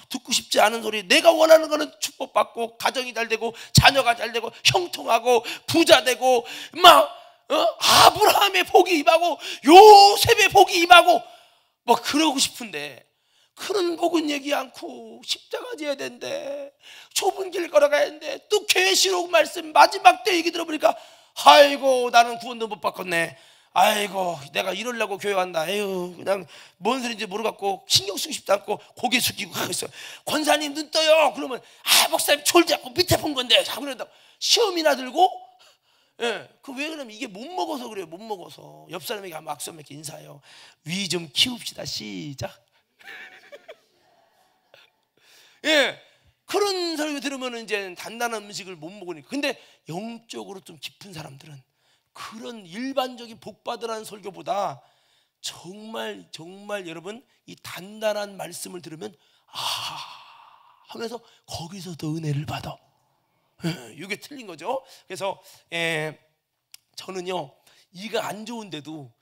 A: 듣고 싶지 않은 소리. 내가 원하는 거는 축복받고 가정이 잘 되고 자녀가 잘 되고 형통하고 부자 되고 막 아브라함의 복이 임하고 요셉의 복이 임하고 막 그러고 싶은데, 그런 복은 얘기 않고 십자가 지어야 된대, 좁은 길 걸어가야 되는데, 또 계시록 말씀 마지막 때 얘기 들어보니까 아이고 나는 구원도 못 받겠네, 아이고 내가 이러려고 교회 왔나, 에휴 그냥 뭔 소리인지 모르겠고 신경 쓰고 싶지 않고 고개 숙이고 가고 있어. 권사님 눈 떠요 그러면 목사님 졸지 않고 밑에 본 건데 자꾸 그런다고 시험이나 들고. 그 왜 그러면 이게 못 먹어서 그래요. 못 먹어서. 옆 사람에게 한번 악수 한번 인사해요. 위 좀 키웁시다. 시작. 그런 소리 들으면 이제 단단한 음식을 못 먹으니까. 근데 영적으로 좀 깊은 사람들은 그런 일반적인 복 받으라는 설교보다 정말 여러분 이 단단한 말씀을 들으면 하면서 거기서 더 은혜를 받아. 이게 틀린 거죠. 그래서 저는요, 이가 안 좋은데도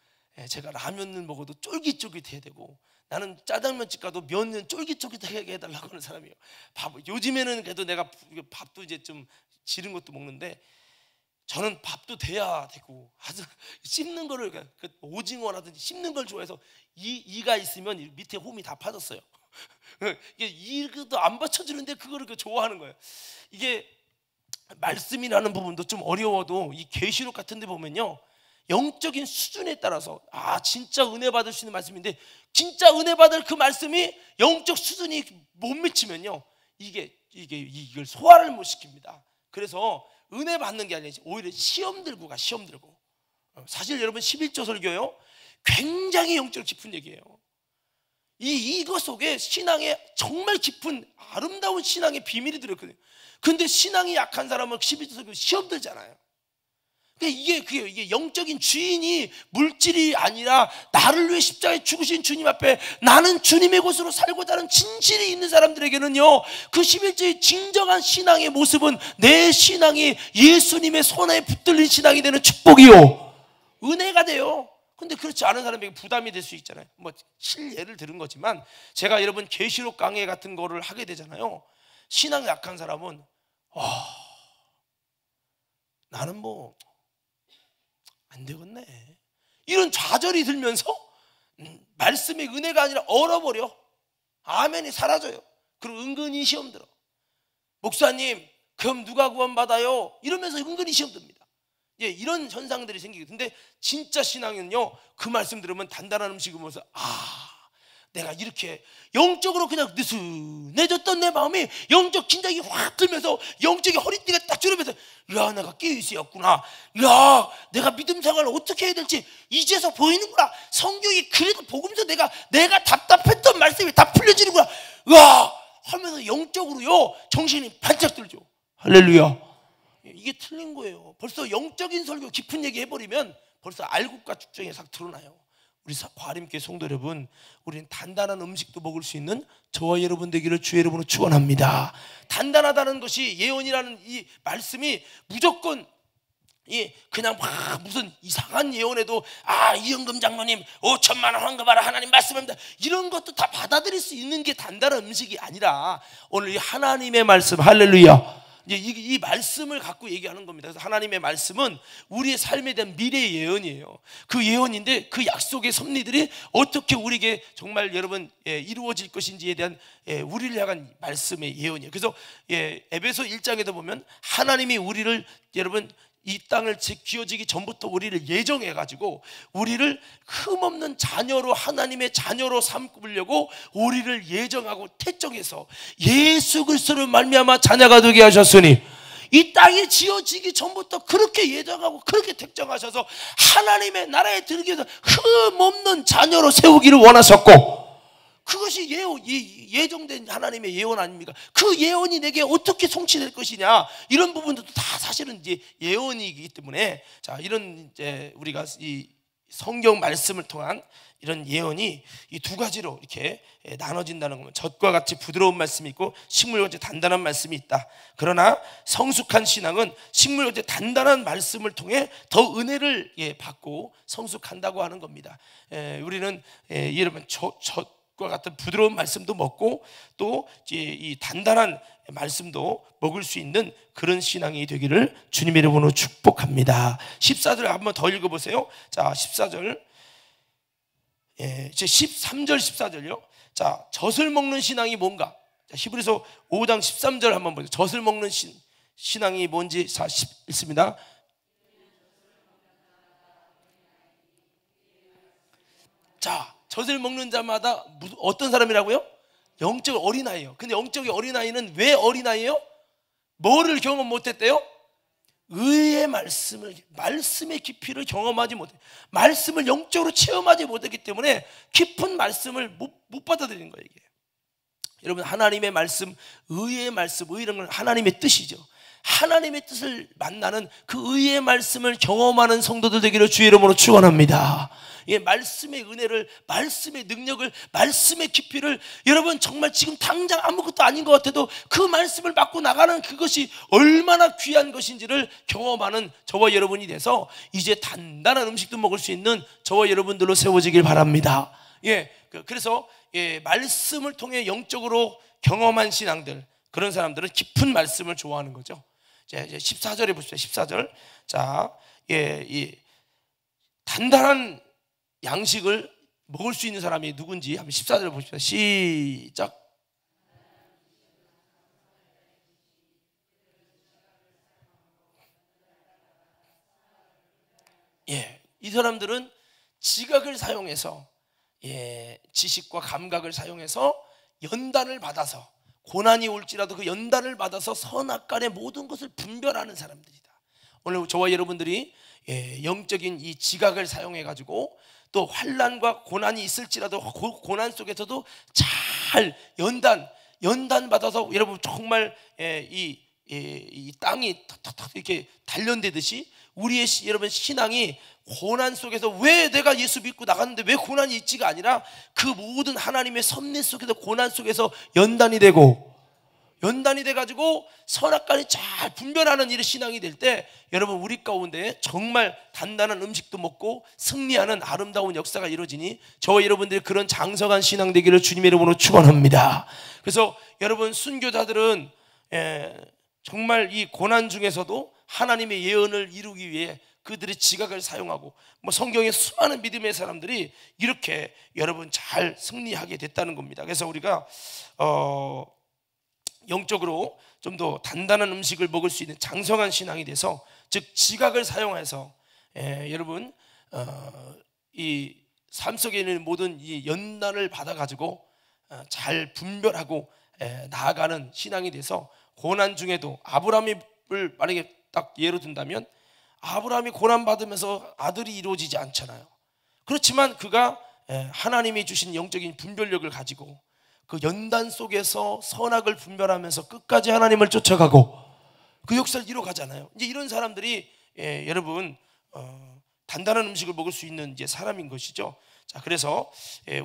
A: 제가 라면을 먹어도 쫄깃쫄깃해야 되고, 나는 짜장면집 가도 면은 쫄깃쫄깃하게 해달라고 하는 사람이에요. 요즘에는 그래도 내가 밥도 이제 좀 지른 것도 먹는데, 저는 밥도 돼야 되고 아주 씹는 거를 오징어라든지 씹는 걸 좋아해서 이가 있으면 밑에 홈이 다 파졌어요. 이게 이도 안 받쳐주는데 그거를 좋아하는 거예요. 이게 말씀이라는 부분도 좀 어려워도 이 계시록 같은 데 보면요, 영적인 수준에 따라서 진짜 은혜 받을 수 있는 말씀인데, 진짜 은혜 받을 그 말씀이 영적 수준이 못 미치면요, 이걸 소화를 못 시킵니다. 그래서 은혜 받는 게 아니라 오히려 시험 들고 시험 들고. 사실 여러분 11조 설교요, 굉장히 영적으로 깊은 얘기예요. 이거 속에 신앙의 정말 깊은 아름다운 신앙의 비밀이 들었거든요. 근데 신앙이 약한 사람은 11조 설교 시험 들잖아요. 이게 영적인 주인이 물질이 아니라 나를 위해 십자가에 죽으신 주님 앞에 나는 주님의 것으로 살고자 하는 진실이 있는 사람들에게는요, 그 11조의 진정한 신앙의 모습은 내 신앙이 예수님의 손에 붙들린 신앙이 되는 축복이요, 은혜가 돼요. 근데 그렇지 않은 사람에게 부담이 될 수 있잖아요. 실예를 들은 거지만 제가 여러분 계시록 강해 같은 거를 하게 되잖아요. 신앙 약한 사람은 나는 안 되겠네, 이런 좌절이 들면서 말씀의 은혜가 아니라 얼어버려. 아멘이 사라져요. 그리고 은근히 시험 들어. 목사님 그럼 누가 구원받아요? 이러면서 은근히 시험 듭니다. 이런 현상들이 생기게. 근데 진짜 신앙은요, 그 말씀 들으면 단단한 음식을 먹어서 내가 이렇게 영적으로 그냥 느슨해졌던 내 마음이 영적 긴장이 확 들면서 영적인 허리띠가 딱 줄으면서 내가 깨어있었구나, 내가 믿음 생활을 어떻게 해야 될지 이제서 보이는구나, 성경이 그래도 복음서 내가 답답했던 말씀이 다 풀려지는구나 하면서 영적으로요 정신이 반짝 들죠. 할렐루야. 이게 틀린 거예요. 벌써 영적인 설교 깊은 얘기 해버리면 벌써 알곡과 죽정이 싹 드러나요. 우리 과림교회 성도 여러분, 우리는 단단한 음식도 먹을 수 있는 저와 여러분 되기를 주의 이름으로 축원합니다. 단단하다는 것이, 예언이라는 이 말씀이 무조건 그냥 무슨 이상한 예언에도 이영금 장로님 5천만 원 헌금하라 하나님 말씀합니다, 이런 것도 다 받아들일 수 있는 게 단단한 음식이 아니라 오늘 이 하나님의 말씀, 할렐루야, 이 말씀을 갖고 얘기하는 겁니다. 그래서 하나님의 말씀은 우리의 삶에 대한 미래의 예언이에요. 그 예언인데 그 약속의 섭리들이 어떻게 우리에게 정말 여러분 이루어질 것인지에 대한 우리를 향한 말씀의 예언이에요. 그래서 에베소 1장에도 보면 하나님이 우리를, 여러분 이 땅을 지어지기 전부터 우리를 예정해가지고 우리를 흠없는 자녀로, 하나님의 자녀로 삼으려고 우리를 예정하고 택정해서 예수 그리스도를 말미암아 자녀가 되게 하셨으니, 이 땅이 지어지기 전부터 그렇게 예정하고 그렇게 택정하셔서 하나님의 나라에 들기 위해서 흠없는 자녀로 세우기를 원하셨고, 그것이 예정된 하나님의 예언 아닙니까? 그 예언이 내게 어떻게 성취될 것이냐, 이런 부분들도 다 사실은 이제 예언이기 때문에, 자, 이런 우리가 이 성경 말씀을 통한 이런 예언이 이 두 가지로 이렇게 나눠진다는 겁니다. 젖과 같이 부드러운 말씀이 있고 식물과 같이 단단한 말씀이 있다. 그러나 성숙한 신앙은 식물과 같이 단단한 말씀을 통해 더 은혜를 받고 성숙한다고 하는 겁니다. 우리는 여러분 젖과 같은 부드러운 말씀도 먹고 또 이 단단한 말씀도 먹을 수 있는 그런 신앙이 되기를 주님의 이름으로 축복합니다. 14절 한번 더 읽어보세요. 자, 14절, 이제 13절 14절요. 자, 젖을 먹는 신앙이 뭔가? 자, 히브리서 5장 13절 한번 보세요. 젖을 먹는 신앙이 뭔지 있습니다. 자, 젖을 먹는 자마다 어떤 사람이라고요? 영적 어린아이예요. 근데 영적인 어린아이는 왜 어린아이예요? 뭐를 경험 못했대요? 의의 말씀의 깊이를 경험하지 못해, 말씀을 영적으로 체험하지 못했기 때문에 깊은 말씀을 못 받아들이는 거예요. 이게 여러분, 하나님의 말씀, 의의 말씀, 의라는 건 하나님의 뜻이죠. 하나님의 뜻을 만나는 그 의의 말씀을 경험하는 성도들 되기를 주의 이름으로 축원합니다. 말씀의 은혜를, 말씀의 능력을, 말씀의 깊이를, 여러분 정말 지금 당장 아무것도 아닌 것 같아도 그 말씀을 받고 나가는 그것이 얼마나 귀한 것인지를 경험하는 저와 여러분이 돼서 이제 단단한 음식도 먹을 수 있는 저와 여러분들로 세워지길 바랍니다. 그래서 말씀을 통해 영적으로 경험한 신앙들, 그런 사람들은 깊은 말씀을 좋아하는 거죠. 이제 14절에 보십시오. 14절. 자, 이 단단한 양식을 먹을 수 있는 사람이 누군지 한번 14절 보십시오. 시작. 이 사람들은 지각을 사용해서, 지식과 감각을 사용해서 연단을 받아서, 고난이 올지라도 그 연단을 받아서 선악간의 모든 것을 분별하는 사람들이다. 오늘 저와 여러분들이 영적인 이 지각을 사용해 가지고 또 환난과 고난이 있을지라도 고난 속에서도 잘 연단 받아서, 여러분 정말 이 땅이 탁탁탁 이렇게 단련되듯이 우리의 여러분 신앙이 고난 속에서, 왜 내가 예수 믿고 나갔는데 왜 고난이 있지가 아니라 그 모든 하나님의 섭리 속에서, 고난 속에서 연단이 돼 가지고 선악간이 잘 분별하는 이런 신앙이 될 때, 여러분 우리 가운데 정말 단단한 음식도 먹고 승리하는 아름다운 역사가 이루어지니 저와 여러분들이 그런 장성한 신앙 되기를 주님의 이름으로 축원합니다. 그래서 여러분 순교자들은 정말 이 고난 중에서도 하나님의 예언을 이루기 위해 그들의 지각을 사용하고, 성경에 수많은 믿음의 사람들이 이렇게 여러분 잘 승리하게 됐다는 겁니다. 그래서 우리가 영적으로 좀 더 단단한 음식을 먹을 수 있는 장성한 신앙이 돼서, 즉 지각을 사용해서 여러분 이 삶 속에 있는 모든 이 연단을 받아가지고 잘 분별하고 나아가는 신앙이 돼서, 고난 중에도 아브라함을 만약에 딱 예로 든다면, 아브라함이 고난 받으면서 아들이 이루어지지 않잖아요. 그렇지만 그가 하나님이 주신 영적인 분별력을 가지고 그 연단 속에서 선악을 분별하면서 끝까지 하나님을 쫓아가고 그 역사를 이뤄가잖아요. 이제 이런 사람들이 여러분 단단한 음식을 먹을 수 있는 이제 사람인 것이죠. 자, 그래서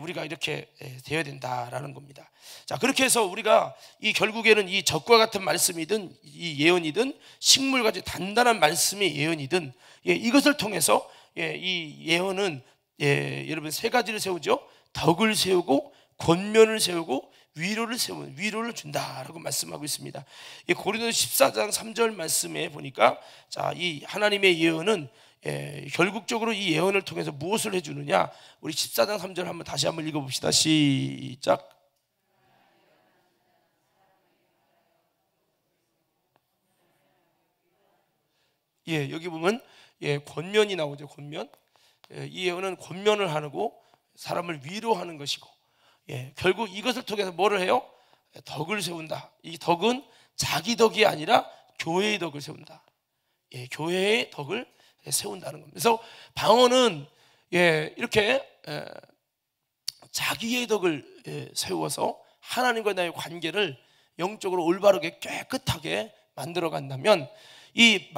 A: 우리가 이렇게 되어야 된다라는 겁니다. 자, 그렇게 해서 우리가 이 결국에는 이 적과 같은 말씀이든 이 예언이든 식물같이 단단한 말씀의 예언이든 이것을 통해서 이 예언은 여러분 세 가지를 세우죠. 덕을 세우고 권면을 세우고 위로를 준다라고 말씀하고 있습니다. 이 고린도서 14장 3절 말씀에 보니까, 자, 이 하나님의 예언은 결국적으로 이 예언을 통해서 무엇을 해주느냐, 우리 14장 3절 다시 한번 읽어봅시다. 시작. 여기 보면 권면이 나오죠. 권면. 이 예언은 권면을 하고 사람을 위로하는 것이고, 결국 이것을 통해서 뭐를 해요? 덕을 세운다. 이 덕은 자기 덕이 아니라 교회의 덕을 세운다. 교회의 덕을 세운다는 겁니다. 그래서 방언은 이렇게 자기의 덕을 세워서 하나님과 나의 관계를 영적으로 올바르게 깨끗하게 만들어 간다면, 이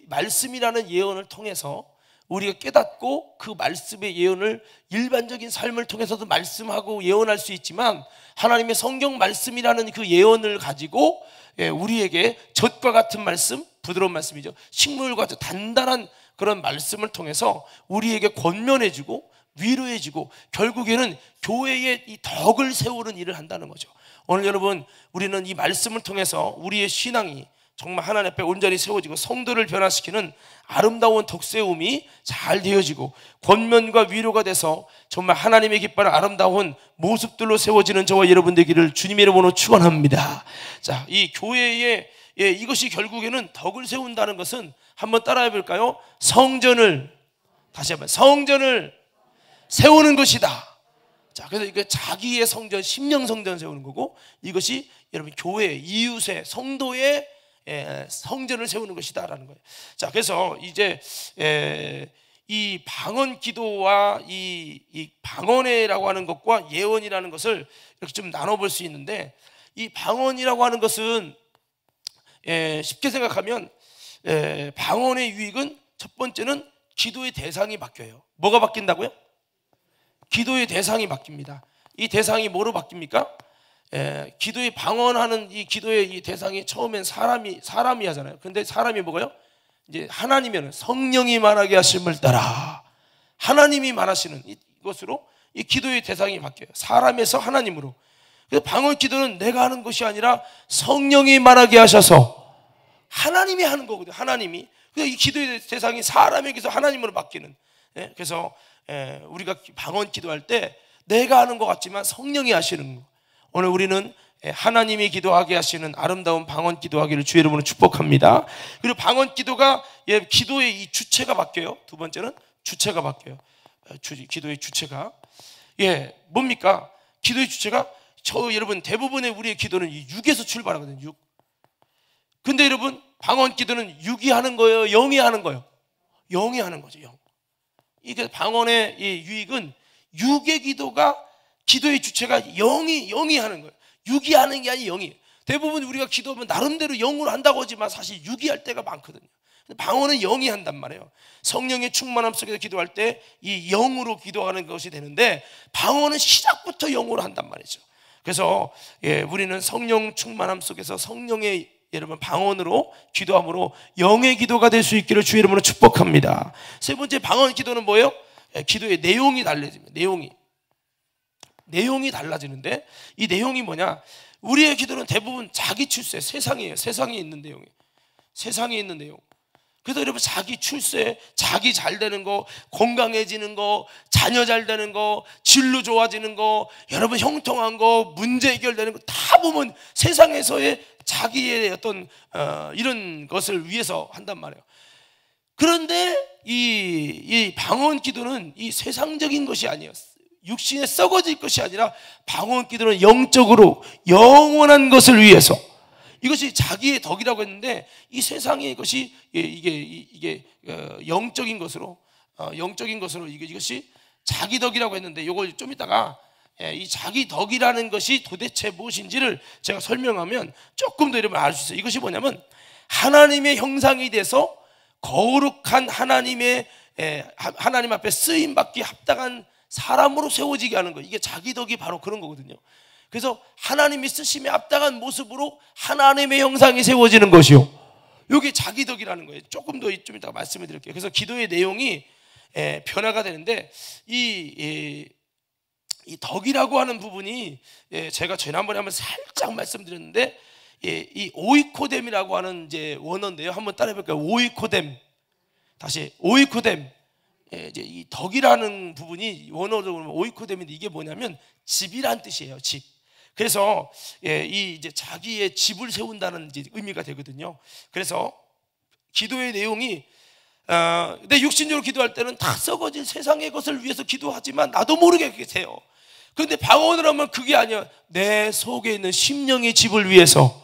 A: 말씀이라는 예언을 통해서 우리가 깨닫고 그 말씀의 예언을 일반적인 삶을 통해서도 말씀하고 예언할 수 있지만, 하나님의 성경 말씀이라는 그 예언을 가지고 우리에게 젖과 같은 말씀, 부드러운 말씀이죠. 식물과 같은 단단한 그런 말씀을 통해서 우리에게 권면해주고 위로해주고, 결국에는 교회의 이 덕을 세우는 일을 한다는 거죠. 오늘 여러분, 우리는 이 말씀을 통해서 우리의 신앙이 정말 하나님 앞에 온전히 세워지고 성도를 변화시키는 아름다운 덕세움이 잘 되어지고 권면과 위로가 돼서 정말 하나님의 기뻐하는 아름다운 모습들로 세워지는 저와 여러분 되기를 주님의 이름으로 축원합니다. 자, 이 교회의 이것이 결국에는 덕을 세운다는 것은 한번 따라해 볼까요? 다시 한번 성전을 세우는 것이다. 자, 그래서 이게 자기의 성전, 심령 성전 세우는 거고, 이것이 여러분 교회, 이웃의 성도의 성전을 세우는 것이다라는 거예요. 자, 그래서 이제 이 방언 기도와 이 방언회라고 하는 것과 예언이라는 것을 이렇게 좀 나눠볼 수 있는데, 이 방언이라고 하는 것은 쉽게 생각하면 방언의 유익은 첫 번째는 기도의 대상이 바뀌어요. 뭐가 바뀐다고요? 기도의 대상이 바뀝니다. 이 대상이 뭐로 바뀝니까? 기도의 방언하는 이 기도의 이 대상이 처음엔 사람이 하잖아요. 근데 사람이 뭐가요? 이제 하나님이면 성령이 말하게 하심을 따라 하나님이 말하시는 이것으로 이 기도의 대상이 바뀌어요. 사람에서 하나님으로. 그래서 방언 기도는 내가 하는 것이 아니라 성령이 말하게 하셔서 하나님이 하는 거거든요. 하나님이. 그래서 이 기도의 대상이 사람에게서 하나님으로 바뀌는. 그래서 우리가 방언 기도할 때 내가 하는 것 같지만 성령이 하시는 거. 오늘 우리는 하나님이 기도하게 하시는 아름다운 방언 기도하기를 주의 이름으로 축복합니다. 그리고 방언 기도가 기도의 이 주체가 바뀌어요. 두 번째는 주체가 바뀌어요. 기도의 주체가 뭡니까? 기도의 주체가 여러분 대부분의 우리의 기도는 육에서 출발하거든요. 육. 근데 여러분 방언 기도는 육이 하는 거예요? 영이 하는 거예요? 영이 하는 거죠. 영. 이게 방언의 이 유익은 육의 기도가 기도의 주체가 영이 하는 거예요. 육이 하는 게 아니라 영이. 대부분 우리가 기도하면 나름대로 영으로 한다고 하지만 사실 육이 할 때가 많거든요. 방언은 영이 한단 말이에요. 성령의 충만함 속에서 기도할 때 이 영으로 기도하는 것이 되는데 방언은 시작부터 영으로 한단 말이죠. 그래서 우리는 성령 충만함 속에서 성령의 여러분 방언으로 기도함으로 영의 기도가 될 수 있기를 주의 이름으로 축복합니다. 세 번째 방언 기도는 뭐예요? 기도의 내용이 달라집니다. 내용이 달라지는데 이 내용이 뭐냐? 우리의 기도는 대부분 자기 출세, 세상이에요. 세상에 있는 내용이에요. 세상에 있는 내용. 그래서 여러분 자기 출세, 자기 잘 되는 거, 건강해지는 거, 자녀 잘 되는 거, 진로 좋아지는 거, 여러분 형통한 거, 문제 해결되는 거 다 보면 세상에서의 자기의 어떤 이런 것을 위해서 한단 말이에요. 그런데 이 방언 기도는 이 세상적인 것이 아니에요. 육신에 썩어질 것이 아니라 방언 기도는 영적으로 영원한 것을 위해서, 이것이 자기의 덕이라고 했는데 이 세상의 것이 이게 영적인 것으로 이것이 자기 덕이라고 했는데 이걸 좀 이따가 이 자기 덕이라는 것이 도대체 무엇인지를 제가 설명하면 조금 더 여러분 알 수 있어요. 이것이 뭐냐면 하나님의 형상이 돼서 거룩한 하나님 앞에 쓰임 받기 합당한 사람으로 세워지게 하는 거예요. 이게 자기 덕이 바로 그런 거거든요. 그래서 하나님이 쓰심에 합당한 모습으로 하나님의 형상이 세워지는 것이요, 이게 자기 덕이라는 거예요. 조금 더 좀 이따가 말씀을 드릴게요. 그래서 기도의 내용이 변화가 되는데 이 덕이라고 하는 부분이 제가 지난번에 한번 살짝 말씀드렸는데 이 오이코뎀이라고 하는 이제 원어인데요. 한번 따라해 볼까요? 오이코뎀. 다시 오이코뎀. 이제 이 덕이라는 부분이 원어로 오이코뎀인데 이게 뭐냐면 집이란 뜻이에요. 집. 그래서 이 이제 자기의 집을 세운다는 이제 의미가 되거든요. 그래서 기도의 내용이 내 육신적으로 기도할 때는 다 썩어질 세상의 것을 위해서 기도하지만 나도 모르게 그렇게 돼요. 그런데 방언을 하면 그게 아니야. 내 속에 있는 심령의 집을 위해서,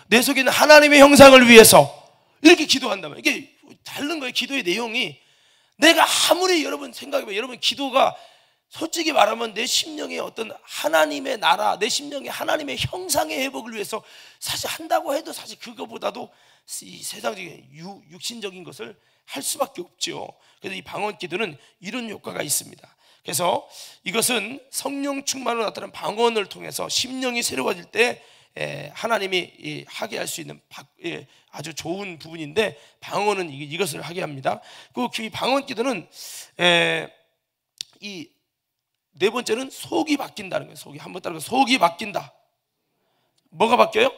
A: 내 속에 있는 하나님의 형상을 위해서 이렇게 기도한단 말이에요. 이게 다른 거예요. 기도의 내용이. 내가 아무리 여러분 생각해봐요. 여러분 기도가 솔직히 말하면 내 심령의 어떤 하나님의 나라, 내 심령의 하나님의 형상의 회복을 위해서 사실 한다고 해도 사실 그거보다도 이 세상적인 육신적인 것을 할 수밖에 없죠. 그래서 이 방언 기도는 이런 효과가 있습니다. 그래서 이것은 성령 충만으로 나타난 방언을 통해서 심령이 새로워질 때 하나님이 하게 할 수 있는 아주 좋은 부분인데 방언은 이것을 하게 합니다. 그 방언 기도는 이 네 번째는 속이 바뀐다는 거예요. 속이 한번 따라서 속이 바뀐다. 뭐가 바뀌어요?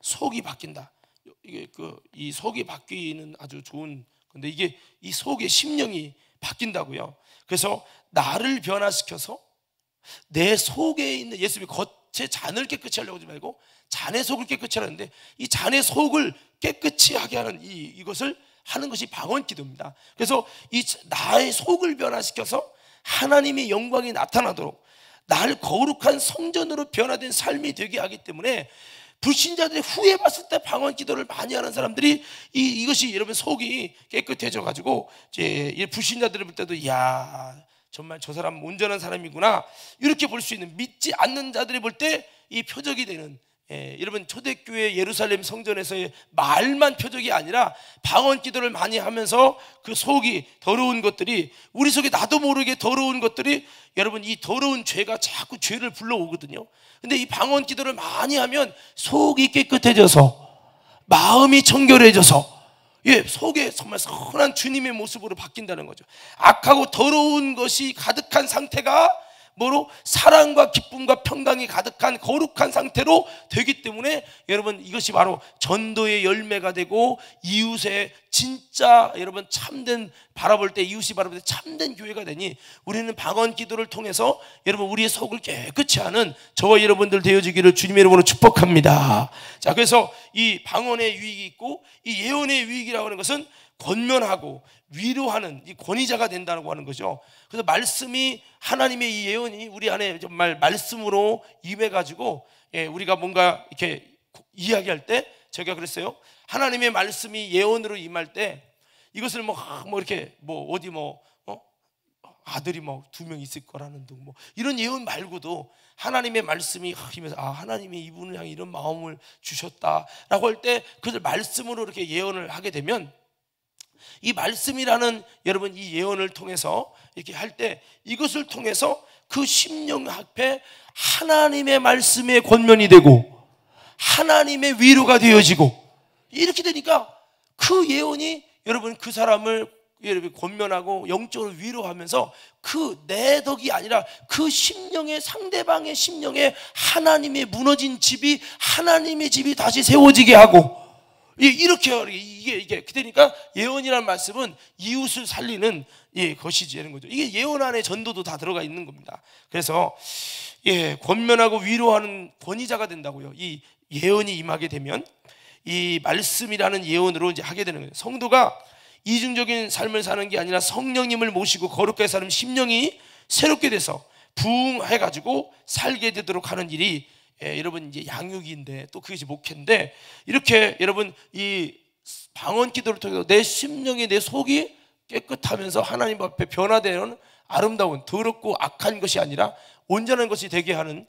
A: 속이 바뀐다. 이게 이 속이 바뀌는 아주 좋은 건데 이게 이 속의 심령이 바뀐다고요. 그래서 나를 변화시켜서 내 속에 있는 예수님이 겉에 잔을 깨끗이 하려고 하지 말고 잔의 속을 깨끗이 하는데 이 잔의 속을 깨끗이 하게 하는 이것을 하는 것이 방언 기도입니다. 그래서 이 나의 속을 변화시켜서 하나님의 영광이 나타나도록 나를 거룩한 성전으로 변화된 삶이 되게 하기 때문에 불신자들이 후에 봤을 때 방언 기도를 많이 하는 사람들이 이것이 여러분 속이 깨끗해져 가지고 이제 불신자들을 볼 때도 야 정말 저 사람 온전한 사람이구나 이렇게 볼 수 있는, 믿지 않는 자들이 볼 때 이 표적이 되는 여러분 초대교회 예루살렘 성전에서의 말만 표적이 아니라 방언 기도를 많이 하면서 그 속이 더러운 것들이 우리 속에 나도 모르게 더러운 것들이 여러분 이 더러운 죄가 자꾸 죄를 불러오거든요. 근데 이 방언 기도를 많이 하면 속이 깨끗해져서 마음이 청결해져서 속에 정말 선한 주님의 모습으로 바뀐다는 거죠. 악하고 더러운 것이 가득한 상태가 뭐로? 사랑과 기쁨과 평강이 가득한 거룩한 상태로 되기 때문에 여러분 이것이 바로 전도의 열매가 되고 이웃의 진짜 여러분 참된 바라볼 때 이웃이 바라볼 때 참된 교회가 되니 우리는 방언 기도를 통해서 여러분 우리의 속을 깨끗이 하는 저와 여러분들 되어지기를 주님의 이름으로 축복합니다. 자, 그래서 이 방언의 유익이 있고 이 예언의 유익이라고 하는 것은 권면하고 위로하는 이 권위자가 된다고 하는 거죠. 그래서 말씀이 하나님의 이 예언이 우리 안에 정말 말씀으로 임해가지고 우리가 뭔가 이렇게 이야기할 때 제가 그랬어요. 하나님의 말씀이 예언으로 임할 때 이것을 뭐 이렇게 어디 아들이 2명 있을 거라는 등 이런 예언 말고도 하나님의 말씀이 임해서 하나님이 이분을 향해 이런 마음을 주셨다라고 할 때 그것을 말씀으로 이렇게 예언을 하게 되면 이 말씀이라는 여러분 이 예언을 통해서 이렇게 할 때 이것을 통해서 그 심령 앞에 하나님의 말씀의 권면이 되고 하나님의 위로가 되어지고 이렇게 되니까 그 예언이 여러분 그 사람을 여러분 권면하고 영적으로 위로하면서 그 내 덕이 아니라 그 심령의 상대방의 심령에 하나님의 무너진 집이 하나님의 집이 다시 세워지게 하고 이렇게 이게 그러니까 예언이라는 말씀은 이웃을 살리는 것이지 하는 거죠. 이게 예언 안에 전도도 다 들어가 있는 겁니다. 그래서 권면하고 위로하는 권위자가 된다고요. 이 예언이 임하게 되면 이 말씀이라는 예언으로 이제 하게 되는 거예요. 성도가 이중적인 삶을 사는 게 아니라 성령님을 모시고 거룩하게 사는 심령이 새롭게 돼서 부흥해가지고 살게 되도록 하는 일이 여러분 이제 양육인데 또 그것이 목회인데 이렇게 여러분 이 방언 기도를 통해서 내 심령이 내 속이 깨끗하면서 하나님 앞에 변화되는 아름다운 더럽고 악한 것이 아니라 온전한 것이 되게 하는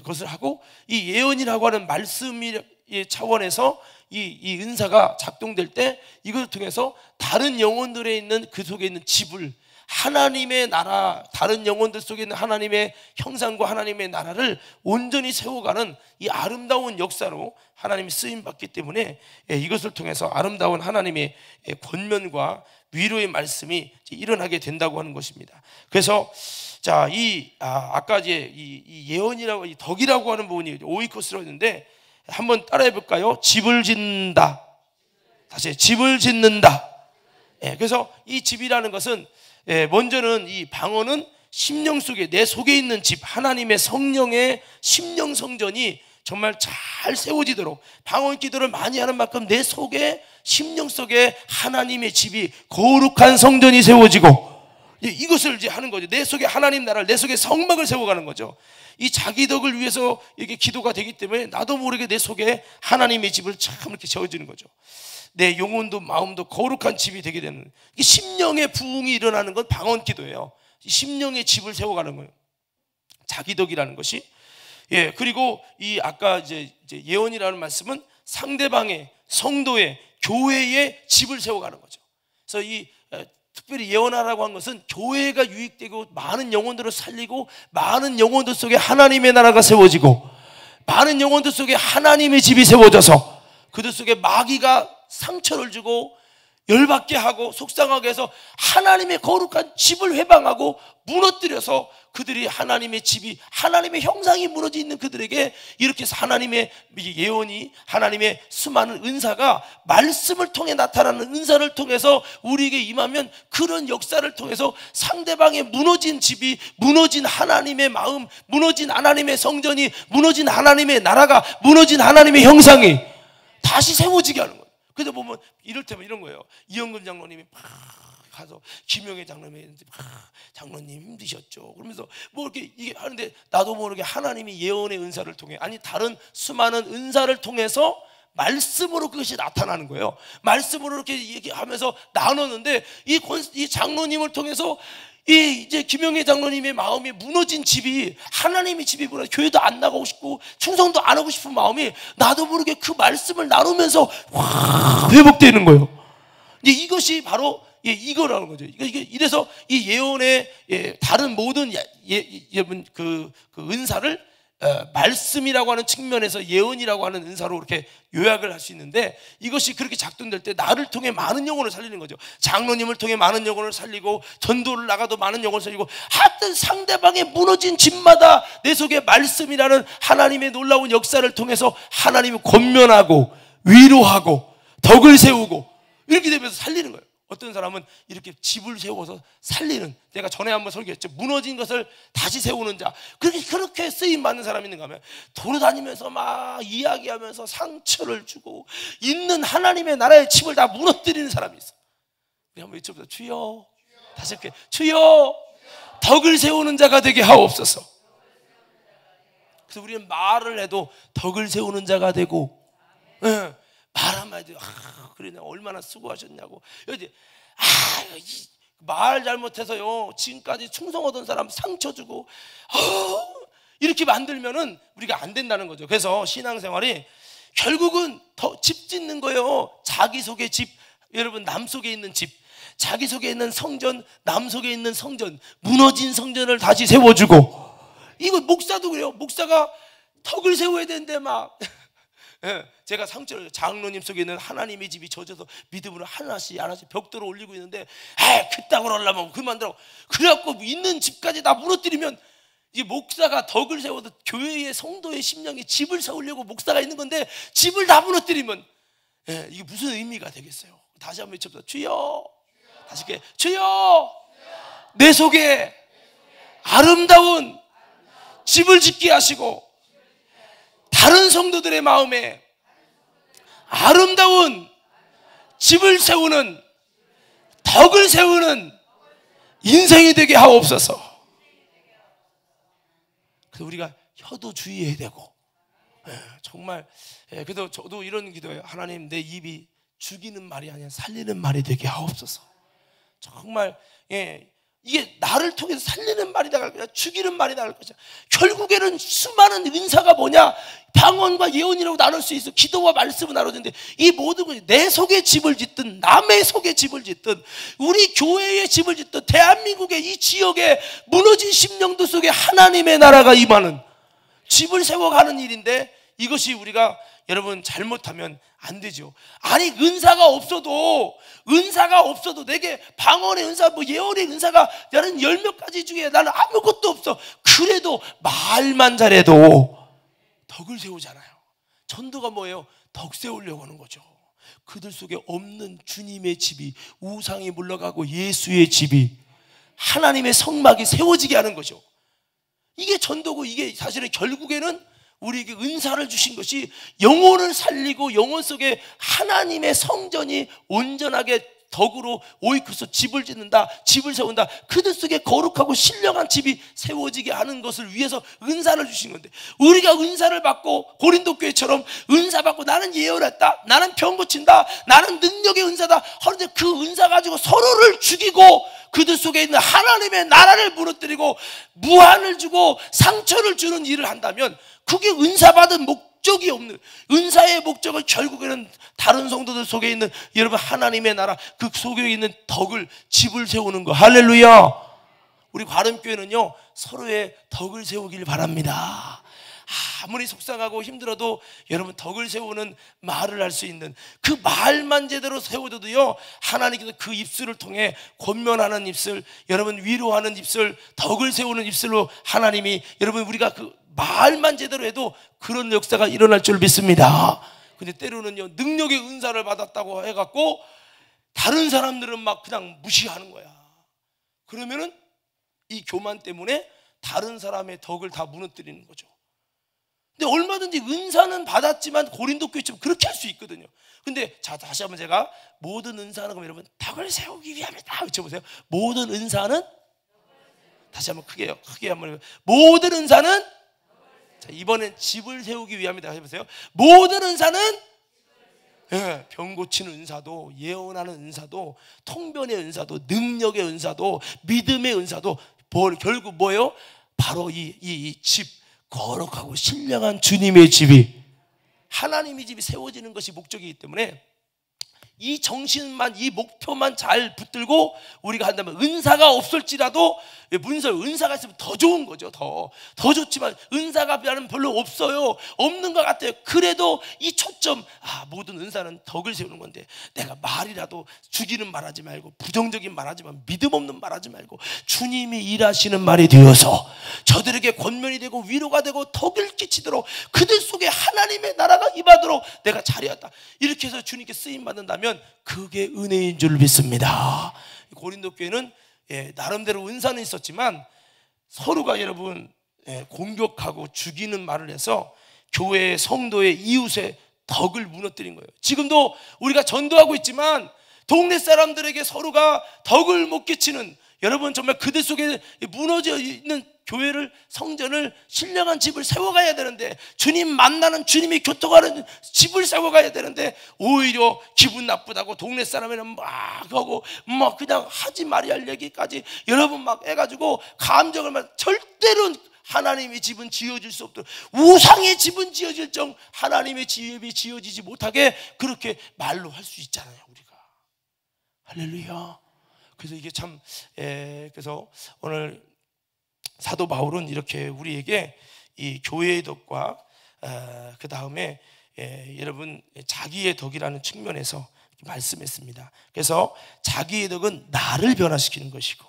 A: 것을 하고 이 예언이라고 하는 말씀의 차원에서 이 은사가 작동될 때 이것을 통해서 다른 영혼들에 있는 그 속에 있는 집을 하나님의 나라 다른 영혼들 속에 있는 하나님의 형상과 하나님의 나라를 온전히 세워가는 이 아름다운 역사로 하나님이 쓰임받기 때문에 이것을 통해서 아름다운 하나님의 권면과 위로의 말씀이 일어나게 된다고 하는 것입니다. 그래서 자, 아까 이제 이 예언이라고 이 덕이라고 하는 부분이 오이코스라고 했는데 한번 따라해 볼까요? 집을 짓는다. 다시 집을 짓는다. 그래서 이 집이라는 것은 먼저는 이 방언은 심령 속에 내 속에 있는 집 하나님의 성령의 심령 성전이 정말 잘 세워지도록 방언 기도를 많이 하는 만큼 내 속에 심령 속에 하나님의 집이 거룩한 성전이 세워지고 이것을 이제 하는 거죠. 내 속에 하나님 나라를 내 속에 성막을 세워가는 거죠. 이 자기 덕을 위해서 이게 기도가 되기 때문에 나도 모르게 내 속에 하나님의 집을 참 이렇게 세워지는 거죠. 내 영혼도 마음도 거룩한 집이 되게 되는 심령의 부흥이 일어나는 건 방언 기도예요. 심령의 집을 세워가는 거예요. 자기 덕이라는 것이. 그리고 이 아까 이제 예언이라는 말씀은 상대방의 성도의 교회의 집을 세워가는 거죠. 그래서 이 특별히 예언하라고 한 것은 교회가 유익되고 많은 영혼들을 살리고 많은 영혼들 속에 하나님의 나라가 세워지고 많은 영혼들 속에 하나님의 집이 세워져서 그들 속에 마귀가 상처를 주고 열받게 하고 속상하게 해서 하나님의 거룩한 집을 회방하고 무너뜨려서 그들이 하나님의 집이 하나님의 형상이 무너져 있는 그들에게 이렇게 해서 하나님의 예언이 하나님의 수많은 은사가 말씀을 통해 나타나는 은사를 통해서 우리에게 임하면 그런 역사를 통해서 상대방의 무너진 집이 무너진 하나님의 마음 무너진 하나님의 성전이 무너진 하나님의 나라가 무너진 하나님의 형상이 다시 세워지게 하는 거예요. 그래서 보면 이를테면 이런 거예요. 이영근 장로님이 막 가서 김영애 장로님이 장로님 힘드셨죠. 그러면서 이렇게 이게 하는데 나도 모르게 하나님이 예언의 은사를 통해 아니 다른 수많은 은사를 통해서 말씀으로 그것이 나타나는 거예요. 말씀으로 이렇게 얘기하면서 나눴는데 이 장로님을 통해서 이제 김영애 장로님의 마음이 무너진 집이 하나님의 집이 무너져 교회도 안 나가고 싶고 충성도 안 하고 싶은 마음이 나도 모르게 그 말씀을 나누면서 확 회복되는 거예요. 이것이 바로 이거라는 거죠. 이래서 이 예언의 다른 모든 그 은사를 말씀이라고 하는 측면에서 예언이라고 하는 은사로 이렇게 요약을 할 수 있는데, 이것이 그렇게 작동될 때 나를 통해 많은 영혼을 살리는 거죠. 장로님을 통해 많은 영혼을 살리고, 전도를 나가도 많은 영혼을 살리고, 하여튼 상대방의 무너진 집마다 내 속에 말씀이라는 하나님의 놀라운 역사를 통해서 하나님을 권면하고 위로하고 덕을 세우고, 이렇게 되면서 살리는 거예요. 어떤 사람은 이렇게 집을 세워서 살리는, 내가 전에 한번 설교했죠. 무너진 것을 다시 세우는 자, 그렇게 쓰임받는 사람이 있는가 하면, 돌아다니면서 막 이야기하면서 상처를 주고 있는 하나님의 나라의 집을 다 무너뜨리는 사람이 있어. 우리 한번 외쳐보자. 주여. 다시 이렇게, 주여, 덕을 세우는 자가 되게 하옵소서. 그래서 우리는 말을 해도 덕을 세우는 자가 되고, 말 한마디, 그래, 내가 얼마나 수고하셨냐고. 여기, 말 잘못해서요, 지금까지 충성하던 사람 상처 주고, 이렇게 만들면은 우리가 안 된다는 거죠. 그래서 신앙생활이 결국은 더 집 짓는 거예요. 자기 속의 집, 여러분, 남 속에 있는 집, 자기 속에 있는 성전, 남 속에 있는 성전, 무너진 성전을 다시 세워주고. 이거 목사도 그래요. 목사가 덕을 세워야 되는데 막. 제가 상처를, 장로님 속에 있는 하나님의 집이 젖어서 믿음으로 하나씩 벽돌을 올리고 있는데, 그땅을 하려면 그만두라고. 그래갖고 있는 집까지 다 무너뜨리면, 이 목사가 덕을 세워도 교회의 성도의 심령이 집을 세우려고 목사가 있는 건데, 집을 다 무너뜨리면 이게 무슨 의미가 되겠어요? 다시 한번 외쳐보자. 주여. 다시 이렇게, 주여, 내 속에 아름다운 집을 짓게 하시고, 다른 성도들의 마음에 아름다운 집을 세우는, 덕을 세우는 인생이 되게 하옵소서. 그래서 우리가 혀도 주의해야 되고, 정말, 그래도 저도 이런 기도해요. 하나님, 내 입이 죽이는 말이 아니라 살리는 말이 되게 하옵소서. 정말, 이게 나를 통해서 살리는 말이 나갈 거냐, 죽이는 말이 나갈 거냐. 결국에는 수많은 은사가 뭐냐, 방언과 예언이라고 나눌 수 있어. 기도와 말씀을 나누는데, 이 모든 것이 내 속에 집을 짓든 남의 속에 집을 짓든 우리 교회의 집을 짓든 대한민국의 이 지역의 무너진 심령들 속에 하나님의 나라가 임하는 집을 세워가는 일인데, 이것이 우리가 여러분 잘못하면 안 되죠. 아니, 은사가 없어도 내게 방언의 은사, 뭐 예언의 은사가 나는 10몇 가지 중에 나는 아무것도 없어. 그래도 말만 잘해도 덕을 세우잖아요. 전도가 뭐예요? 덕 세우려고 하는 거죠. 그들 속에 없는 주님의 집이, 우상이 물러가고 예수의 집이, 하나님의 성막이 세워지게 하는 거죠. 이게 전도고, 이게 사실은 결국에는 우리에게 은사를 주신 것이 영혼을 살리고 영혼 속에 하나님의 성전이 온전하게 덕으로 오이쿠스 집을 짓는다, 집을 세운다. 그들 속에 거룩하고 신령한 집이 세워지게 하는 것을 위해서 은사를 주신 건데, 우리가 은사를 받고 고린도 교회처럼 은사 받고 나는 예언했다, 나는 병 고친다, 나는 능력의 은사다 하는데, 그 은사 가지고 서로를 죽이고 그들 속에 있는 하나님의 나라를 무너뜨리고 무한을 주고 상처를 주는 일을 한다면, 그게 은사 받은 목적이 없는, 은사의 목적은 결국에는 다른 성도들 속에 있는 여러분 하나님의 나라, 그 속에 있는 덕을, 집을 세우는 거. 할렐루야. 우리 과름교회는요, 서로의 덕을 세우길 바랍니다. 아무리 속상하고 힘들어도 여러분 덕을 세우는 말을 할 수 있는, 그 말만 제대로 세워줘도요, 하나님께서 그 입술을 통해 권면하는 입술, 여러분 위로하는 입술, 덕을 세우는 입술로 하나님이, 여러분 우리가 그 말만 제대로 해도 그런 역사가 일어날 줄 믿습니다. 근데 때로는요, 능력의 은사를 받았다고 해갖고 다른 사람들은 막 그냥 무시하는 거야. 그러면은 이 교만 때문에 다른 사람의 덕을 다 무너뜨리는 거죠. 근데 얼마든지 은사는 받았지만 고린도 교회처럼 그렇게 할 수 있거든요. 근데 자, 다시 한번 제가, 모든 은사는, 그럼 여러분 덕을 세우기 위함이다 외쳐보세요. 모든 은사는, 다시 한번 크게 한번, 모든 은사는, 자, 이번엔 집을 세우기 위함이다 해보세요. 모든 은사는, 병 고치는 은사도, 예언하는 은사도, 통변의 은사도, 능력의 은사도, 믿음의 은사도, 결국 뭐예요? 바로 이 집, 거룩하고 신령한 주님의 집이, 하나님의 집이 세워지는 것이 목적이기 때문에, 이 정신만, 이 목표만 잘 붙들고 우리가 한다면 은사가 없을지라도 문서 은사가 있으면 더 좋은 거죠. 더 좋지만 은사가 별로 없어요. 없는 것 같아요. 그래도 이 초점, 모든 은사는 덕을 세우는 건데 내가 말이라도 죽이는 말하지 말고 부정적인 말하지만 믿음 없는 말하지 말고 주님이 일하시는 말이 되어서 저들에게 권면이 되고 위로가 되고 덕을 끼치도록 그들 속에 하나님의 나라가 임하도록 내가 잘해왔다. 이렇게 해서 주님께 쓰임 받는다면 그게 은혜인 줄 믿습니다. 고린도 교회는 나름대로 은사는 있었지만 서로가 여러분 공격하고 죽이는 말을 해서 교회의 성도의 이웃의 덕을 무너뜨린 거예요. 지금도 우리가 전도하고 있지만 동네 사람들에게 서로가 덕을 못 끼치는, 여러분 정말 그들 속에 무너져 있는 교회를, 성전을, 신령한 집을 세워가야 되는데, 주님 만나는, 주님이 교통하는 집을 세워가야 되는데 오히려 기분 나쁘다고 동네 사람에는 막 하고 막 그냥 하지 말아야 할 얘기까지 여러분 막 해가지고 감정을 막, 절대로 하나님의 집은 지어질 수 없도록, 우상의 집은 지어질 정 하나님의 집이 지어지지 못하게 그렇게 말로 할 수 있잖아요, 우리가. 할렐루야. 그래서 이게 참 그래서 오늘 사도 바울은 이렇게 우리에게 이 교회의 덕과 그 다음에 여러분 자기의 덕이라는 측면에서 말씀했습니다. 그래서 자기의 덕은 나를 변화시키는 것이고,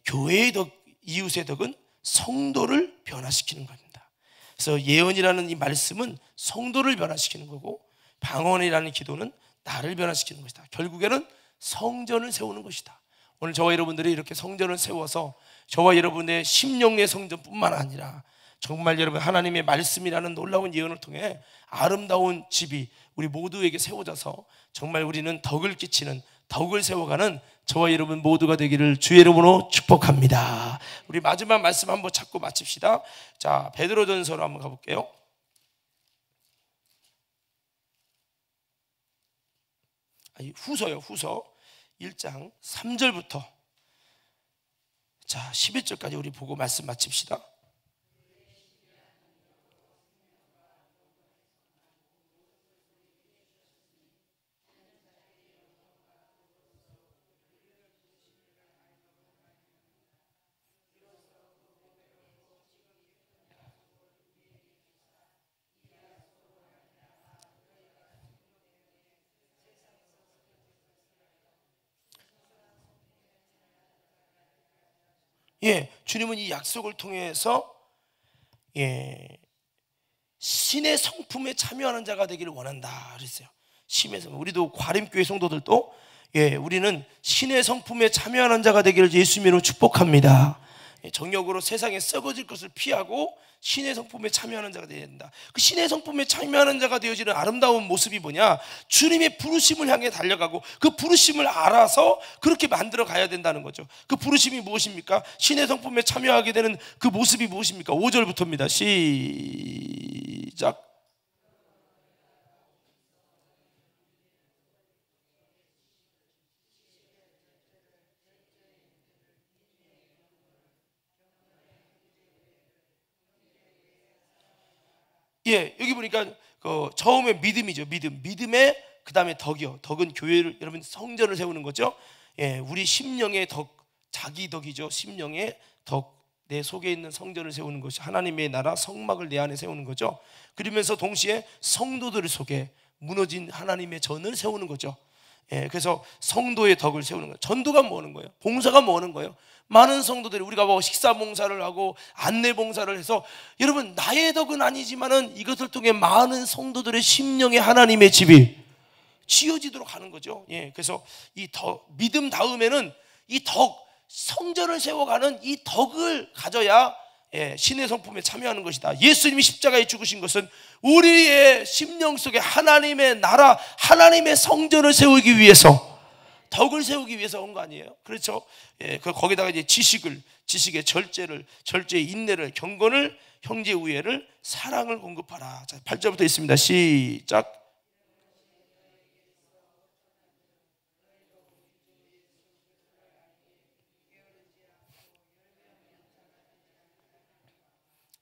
A: 교회의 덕, 이웃의 덕은 성도를 변화시키는 겁니다. 그래서 예언이라는 이 말씀은 성도를 변화시키는 거고, 방언이라는 기도는 나를 변화시키는 것이다. 결국에는 성전을 세우는 것이다. 오늘 저와 여러분들이 이렇게 성전을 세워서 저와 여러분의 심령의 성전뿐만 아니라 정말 여러분 하나님의 말씀이라는 놀라운 예언을 통해 아름다운 집이 우리 모두에게 세워져서 정말 우리는 덕을 끼치는, 덕을 세워가는 저와 여러분 모두가 되기를 주의 이름으로 축복합니다. 우리 마지막 말씀 한번 찾고 마칩시다. 자, 베드로전서로 한번 가볼게요. 후서요, 후서 1장 3절부터 자 11절까지 우리 보고 말씀 마칩시다. 주님은 이 약속을 통해서 신의 성품에 참여하는 자가 되기를 원한다 그랬어요. 신의 성품. 우리도 과림교회 성도들도 우리는 신의 성품에 참여하는 자가 되기를 예수님으로 축복합니다. 정욕으로 세상에 썩어질 것을 피하고 신의 성품에 참여하는 자가 되어야 된다. 그 신의 성품에 참여하는 자가 되어지는 아름다운 모습이 뭐냐? 주님의 부르심을 향해 달려가고 그 부르심을 알아서 그렇게 만들어 가야 된다는 거죠. 그 부르심이 무엇입니까? 신의 성품에 참여하게 되는 그 모습이 무엇입니까? 5절부터입니다. 시작. 여기 보니까 처음에 믿음이죠. 믿음에 그 다음에 덕이요. 덕은 교회를, 여러분 성전을 세우는 거죠. 우리 심령의 덕, 자기 덕이죠. 심령의 덕, 내 속에 있는 성전을 세우는 것이 하나님의 나라 성막을 내 안에 세우는 거죠. 그러면서 동시에 성도들 속에 무너진 하나님의 전을 세우는 거죠. 그래서 성도의 덕을 세우는 거예요. 전도가 뭐 하는 거예요? 봉사가 뭐 하는 거예요? 많은 성도들이 우리가 뭐 식사 봉사를 하고 안내 봉사를 해서, 여러분 나의 덕은 아니지만은 이것을 통해 많은 성도들의 심령의 하나님의 집이 지어지도록 하는 거죠. 그래서 이 덕, 믿음 다음에는 이 덕, 성전을 세워가는 이 덕을 가져야 신의 성품에 참여하는 것이다. 예수님이 십자가에 죽으신 것은 우리의 심령 속에 하나님의 나라, 하나님의 성전을 세우기 위해서, 덕을 세우기 위해서 온 거 아니에요? 그렇죠? 거기다가 이제 지식의 절제의 인내를, 경건을, 형제 우애를, 사랑을 공급하라. 자, 8절부터 있습니다. 시작.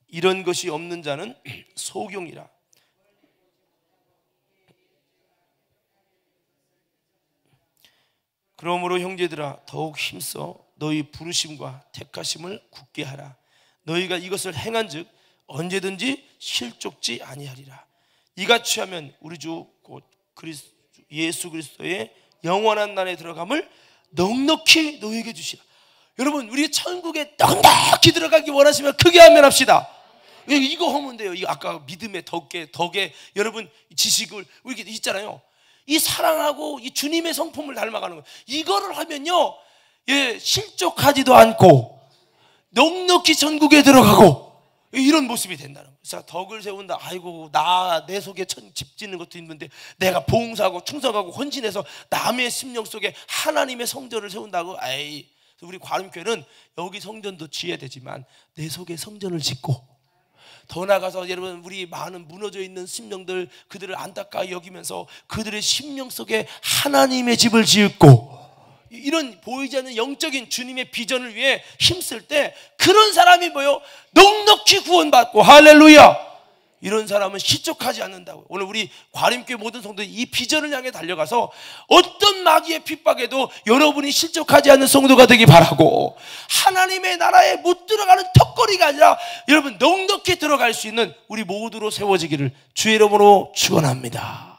A: 이런 것이 없는 자는 소경이라. 그러므로 형제들아 더욱 힘써 너희 부르심과 택하심을 굳게 하라. 너희가 이것을 행한즉 언제든지 실족지 아니하리라. 이같이 하면 우리 주 곧 예수 그리스도의 영원한 날에 들어감을 넉넉히 너희에게 주시라. 여러분, 우리 천국에 넉넉히 들어가기 원하시면 크게 아멘합시다. 이거 하면 돼요. 이거 아까 믿음의 덕에 여러분 지식을 이렇게 있잖아요. 이 사랑하고 이 주님의 성품을 닮아가는 거. 이거를 하면요, 실족하지도 않고 넉넉히 천국에 들어가고 이런 모습이 된다는 거예요. 그래서 덕을 세운다. 아이고, 내 속에 집 짓는 것도 있는데 내가 봉사하고 충성하고 헌신해서 남의 심령 속에 하나님의 성전을 세운다고. 우리 과림교회는 여기 성전도 지어야 되지만 내 속에 성전을 짓고, 더 나아가서 여러분, 우리 많은 무너져 있는 심령들, 그들을 안타까이 여기면서 그들의 심령 속에 하나님의 집을 짓고, 이런 보이지 않는 영적인 주님의 비전을 위해 힘쓸 때 그런 사람이 뭐요? 넉넉히 구원받고, 할렐루야! 이런 사람은 실족하지 않는다고. 오늘 우리 과림교회 모든 성도들이 이 비전을 향해 달려가서 어떤 마귀의 핍박에도 여러분이 실족하지 않는 성도가 되기 바라고, 하나님의 나라에 못 들어가는 턱걸이가 아니라 여러분 넉넉히 들어갈 수 있는 우리 모두로 세워지기를 주의 이름으로 축원합니다.